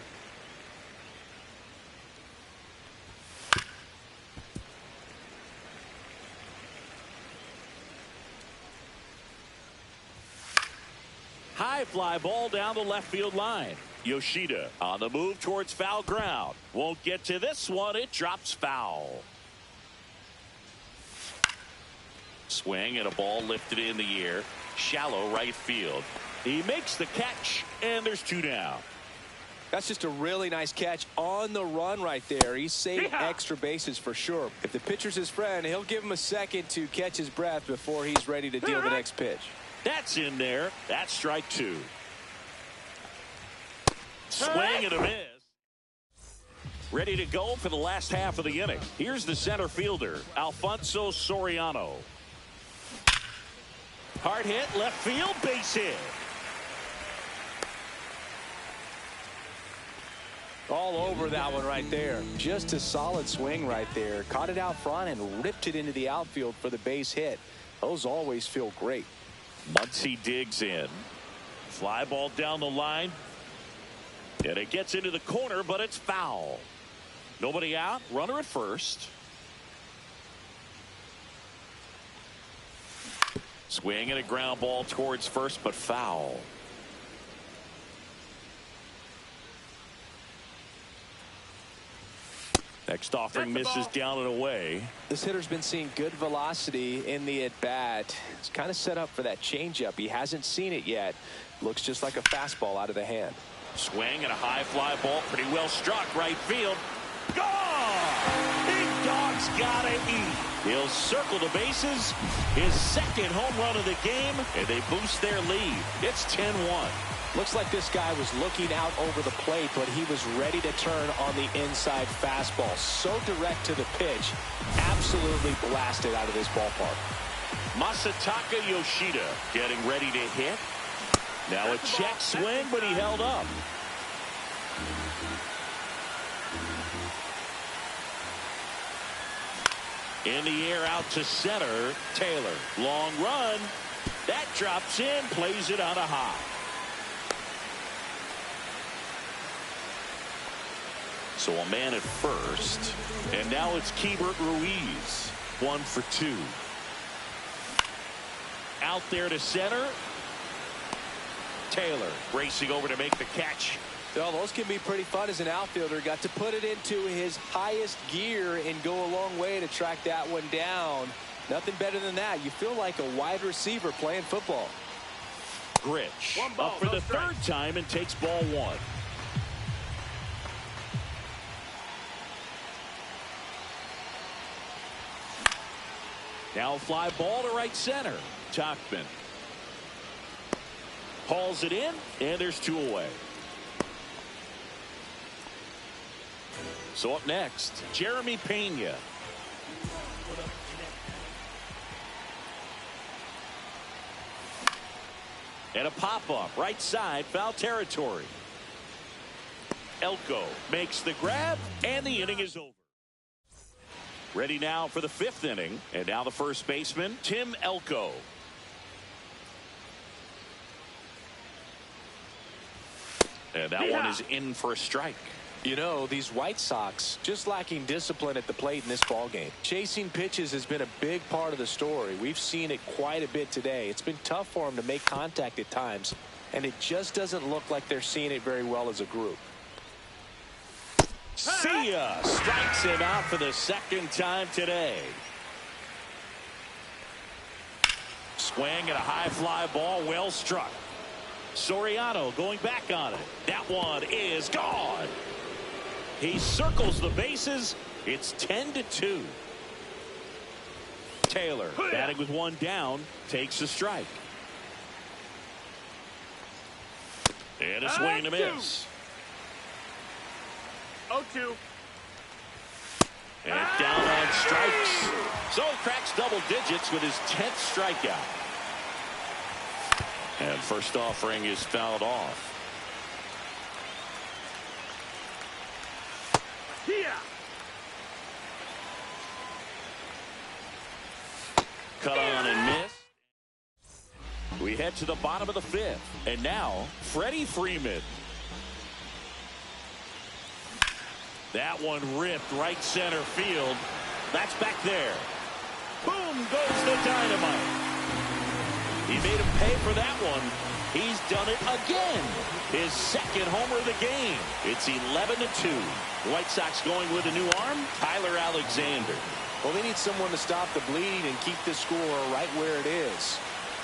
High fly ball down the left field line. Yoshida on the move towards foul ground. Won't get to this one. It drops foul. Swing and a ball lifted in the air. Shallow right field. He makes the catch, and there's 2 down. That's just a really nice catch on the run right there. He saved extra bases for sure. If the pitcher's his friend, he'll give him a second to catch his breath before he's ready to deal the next pitch. That's in there. That's strike 2. Swing and a miss. Ready to go for the last half of the inning. Here's the center fielder, Alfonso Soriano. Hard hit, left field, base hit. All over that one right there. Just a solid swing right there. Caught it out front and ripped it into the outfield for the base hit. Those always feel great. Muncy digs in. Fly ball down the line. And it gets into the corner, but it's foul. Nobody out. Runner at first. Swing and a ground ball towards first, but foul. Next offering misses down and away. This hitter's been seeing good velocity in the at-bat. It's kind of set up for that changeup. He hasn't seen it yet. Looks just like a fastball out of the hand. Swing and a high fly ball. Pretty well struck. Right field. Gone! Big Dog's gotta eat. He'll circle the bases. His second home run of the game, and they boost their lead. It's 10-1. Looks like this guy was looking out over the plate, but he was ready to turn on the inside fastball. So direct to the pitch. Absolutely blasted out of this ballpark. Masataka Yoshida getting ready to hit. Now a check swing, but he held up. In the air out to center. Taylor. Long run. That drops in. Plays it on a high. So a man at first. And now it's Keibert Ruiz. 1 for 2. Out there to center. Taylor racing over to make the catch. Well, those can be pretty fun as an outfielder. Got to put it into his highest gear and go a long way to track that one down. Nothing better than that. You feel like a wide receiver playing football. Grich up for the third time and takes ball 1. Now a fly ball to right center. Tauchman hauls it in, and there's 2 away. So up next, Jeremy Pena. And a pop-up, right side, foul territory. Elko makes the grab, and the inning is over. Ready now for the 5th inning, and now the first baseman, Tim Elko. And that one is in for a strike. You know, these White Sox just lacking discipline at the plate in this ballgame. Chasing pitches has been a big part of the story. We've seen it quite a bit today. It's been tough for them to make contact at times, and it just doesn't look like they're seeing it very well as a group. See ya! Strikes him out for the second time today. Swing and a high fly ball, well struck. Soriano going back on it. That one is gone. He circles the bases. It's 10-2. Taylor batting with 1 down, takes a strike. And a swing and a miss. 0-2. And down on strikes. So he cracks double digits with his 10th strikeout. And first offering is fouled off. Yeah. Cut on and miss. We head to the bottom of the 5th. And now, Freddie Freeman. That one ripped right center field. That's back there. Boom goes the dynamite. He made him pay for that one. He's done it again. His second homer of the game. It's 11-2. White Sox going with a new arm, Tyler Alexander. Well, they need someone to stop the bleed and keep this score right where it is.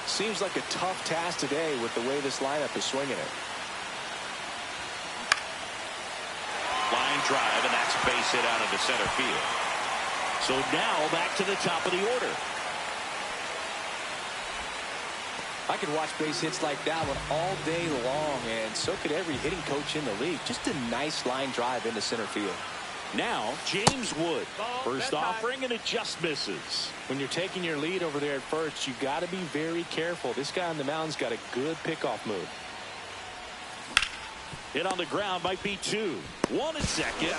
Seems like a tough task today with the way this lineup is swinging it. Line drive, and that's a base hit out into center field. So now back to the top of the order. I could watch base hits like that one all day long, and so could every hitting coach in the league. Just a nice line drive into center field. Now, James Wood. First offering, and it just misses. When you're taking your lead over there at first, you got to be very careful. This guy on the mound's got a good pickoff move. Hit on the ground might be 2. 1 at second.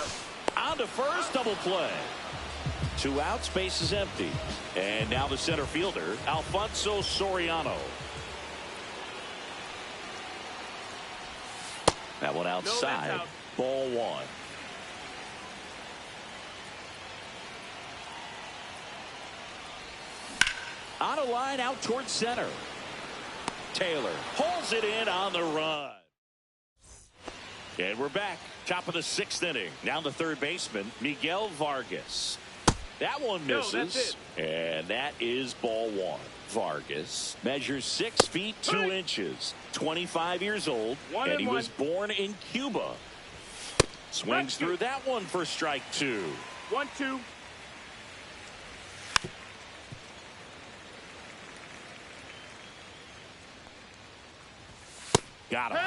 On to first, double play. 2 outs, base is empty. And now the center fielder, Alfonso Soriano. That one outside. Out. Ball 1. On a line out towards center. Taylor pulls it in on the run. And we're back. Top of the 6th inning. Now the third baseman, Miguel Vargas. That one misses. And that is ball 1. Vargas measures 6 feet 2 inches. 25 years old. And he was born in Cuba. Swings through that one for strike 2. 1-2. Got him.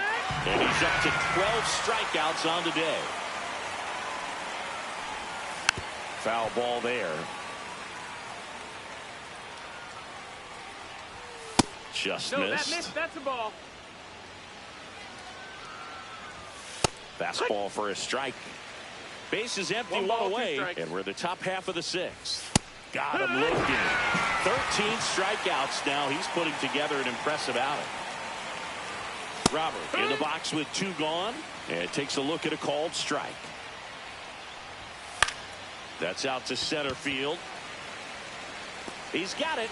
And he's up to 12 strikeouts on the day. Foul ball there. Just missed. That's a ball. Fastball for a strike. Base is empty, one away, and we're the top half of the 6th. Got him looking. 13 strikeouts now. He's putting together an impressive outing. Robert in the box with 2 gone, and takes a look at a called strike. That's out to center field. He's got it,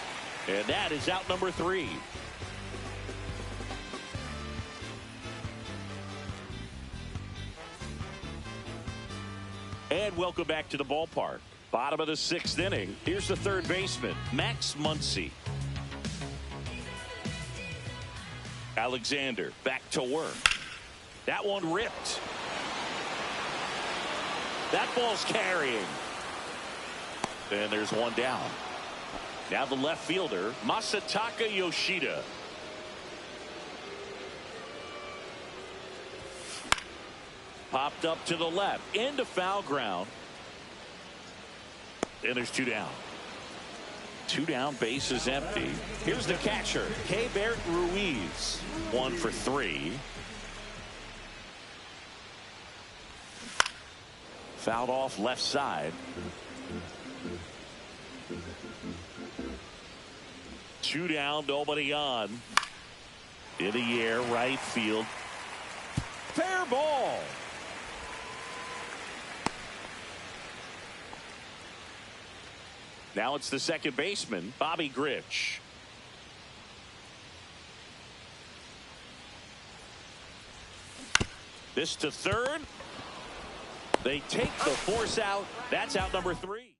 and that is out number 3. And welcome back to the ballpark. Bottom of the 6th inning. Here's the third baseman, Max Muncy. Alexander back to work. That one ripped. That ball's carrying. And there's one down. Now the left fielder, Masataka Yoshida. Popped up to the left, into foul ground. And there's 2 down. 2 down, base is empty. Here's the catcher, Keibert Ruiz. 1 for 3. Fouled off left side. 2 down, nobody on. In the air, right field. Fair ball. Now it's the second baseman, Bobby Grich. This to third. They take the force out. That's out number 3.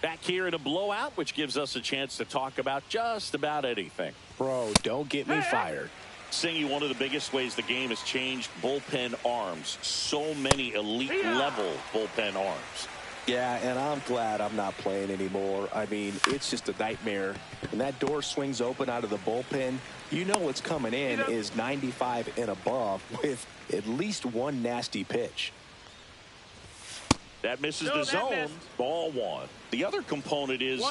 Back here in a blowout, which gives us a chance to talk about just about anything. Bro, don't get me fired. Singy, one of the biggest ways the game has changed, bullpen arms. So many elite level bullpen arms. Yeah, and I'm glad I'm not playing anymore. I mean, it's just a nightmare. When that door swings open out of the bullpen, you know what's coming in is 95 and above with at least one nasty pitch. That misses the zone. Ball 1. The other component is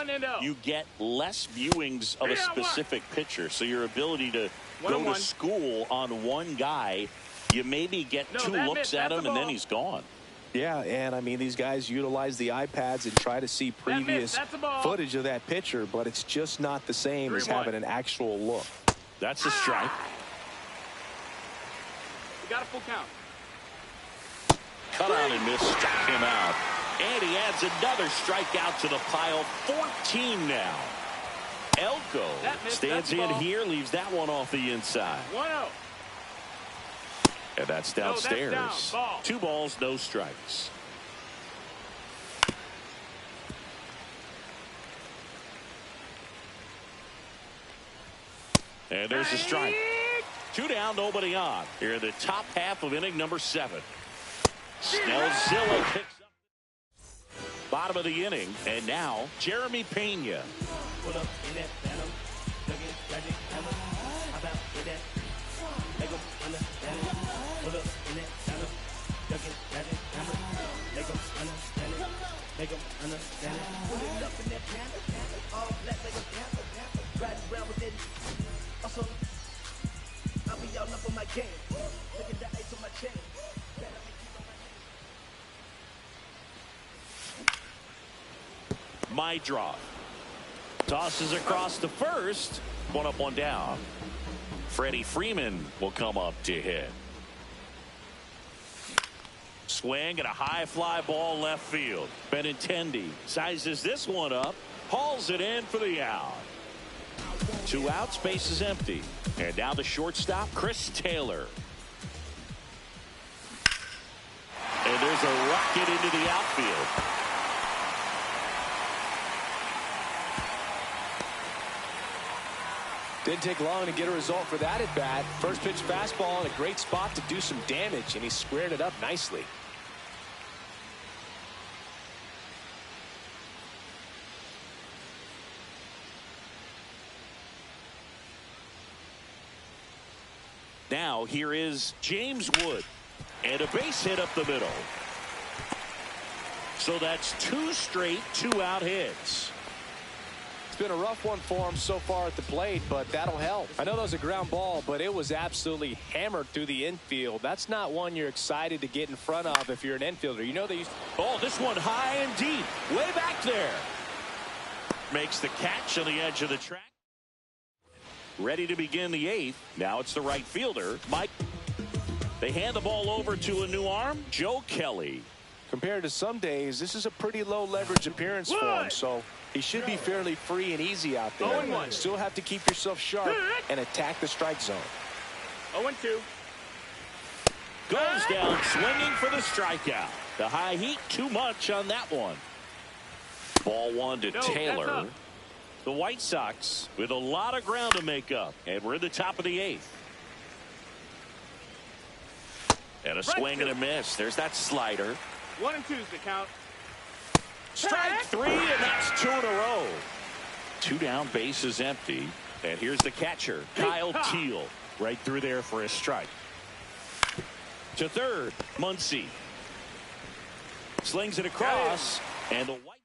you get less viewings of a specific pitcher. So your ability to go to school on one guy, you maybe get 2 looks at him and then he's gone. Yeah, and I mean, these guys utilize the iPads and try to see previous footage of that pitcher, but it's just not the same as having an actual look. That's a strike. You got a full count. Cut on and miss, struck him out. And he adds another strikeout to the pile. 14 now. Elko stands in here, leaves that one off the inside. 1-0. And that's downstairs. That's down. Ball. 2 balls, no strikes. And there's a strike. 2 down, nobody on. Here in the top half of inning number 7. Snellzilla picks up. Bottom of the inning, and now Jeremy Pena. Make them understand it. Put it up in that panther, all black like a panther, riding around with that. Also, I'll be out up on my game. Look at the ice on my chain. My draw. Tosses across to first. 1 up, 1 down. Freddie Freeman will come up to hit. Swing and a high fly ball left field. Benintendi sizes this one up hauls it in for the out. 2 outs, base is empty. And now the shortstop, Chris Taylor. And there's a rocket into the outfield. Didn't take long to get a result for that at bat. First pitch fastball in a great spot to do some damage, and he squared it up nicely. Now here is James Wood. And a base hit up the middle. So that's 2 straight 2-out hits. It's been a rough one for him so far at the plate, but that'll help. I know that was a ground ball, but it was absolutely hammered through the infield. That's not one you're excited to get in front of if you're an infielder. You know they used to... Oh, this one high and deep. Way back there. Makes the catch on the edge of the track. Ready to begin the 8th. Now it's the right fielder, Mike. They hand the ball over to a new arm, Joe Kelly. Compared to some days, this is a pretty low leverage appearance for him, so he should be fairly free and easy out there. 0-1. Still have to keep yourself sharp and attack the strike zone. 0-2. Goes down swinging for the strikeout. The high heat, too much on that one. Ball 1 to Taylor. The White Sox with a lot of ground to make up, and we're in the top of the 8th. And a swing and a miss. There's that slider. 1 and 2's the count. Strike 3, and that's 2 in a row. 2 down, base is empty. And here's the catcher, Kyle Teel, right through there for a strike. To third, Muncy. Slings it across, and the White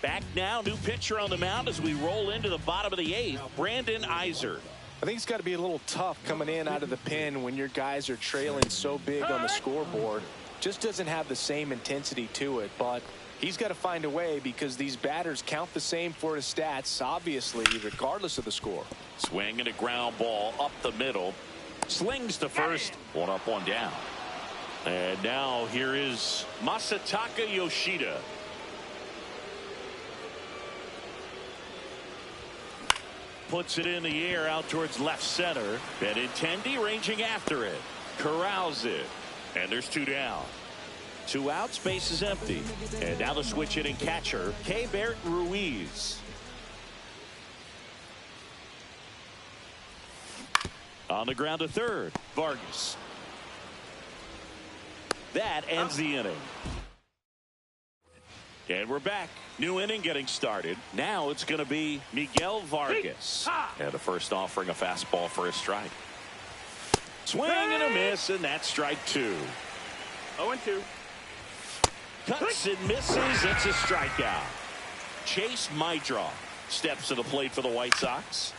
back now, new pitcher on the mound as we roll into the bottom of the 8th, Brandon Iser. I think it's got to be a little tough coming in out of the pen when your guys are trailing so big on the scoreboard. Just doesn't have the same intensity to it, but he's got to find a way because these batters count the same for his stats, obviously, regardless of the score. Swing and a ground ball up the middle. Slings to first. 1 up, 1 down. And now here is Masataka Yoshida. Puts it in the air out towards left center. Benintendi ranging after it. Corrals it. And there's 2 down. 2 outs, base is empty. And now the switch hitting catcher, Keibert Ruiz. On the ground to third, Vargas. That ends the inning. And we're back. New inning getting started. Now it's going to be Miguel Vargas. And the first offering a fastball for a strike. Swing and a miss, and that's strike 2. 0-2. Cuts and misses. It's a strikeout. Chase Maidra steps to the plate for the White Sox.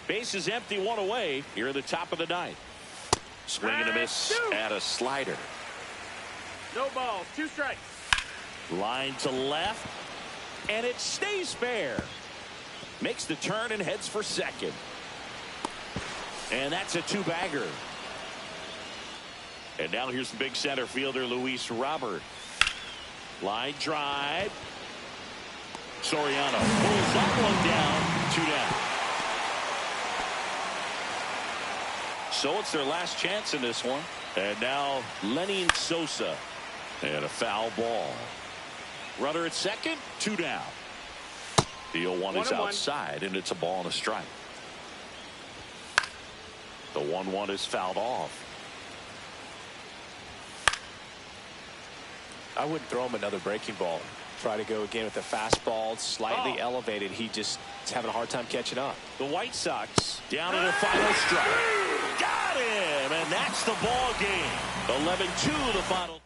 Base is empty, 1 away. Here at the top of the 9th. Swing and a miss and a slider. No balls. 2 strikes. Line to left, and it stays fair. Makes the turn and heads for second. And that's a 2-bagger. And now here's the big center fielder, Luis Robert. Line drive. Soriano pulls that one down. 2 down. So it's their last chance in this one. And now Lenny Sosa. And a foul ball. Runner at second, 2 down. The 0-1 is outside, and it's a ball and a strike. The 1-1 is fouled off. I wouldn't throw him another breaking ball. Try to go again with a fastball, slightly elevated. He just is having a hard time catching up. The White Sox down to the final strike. Got him, and that's the ball game. 11-2 the final.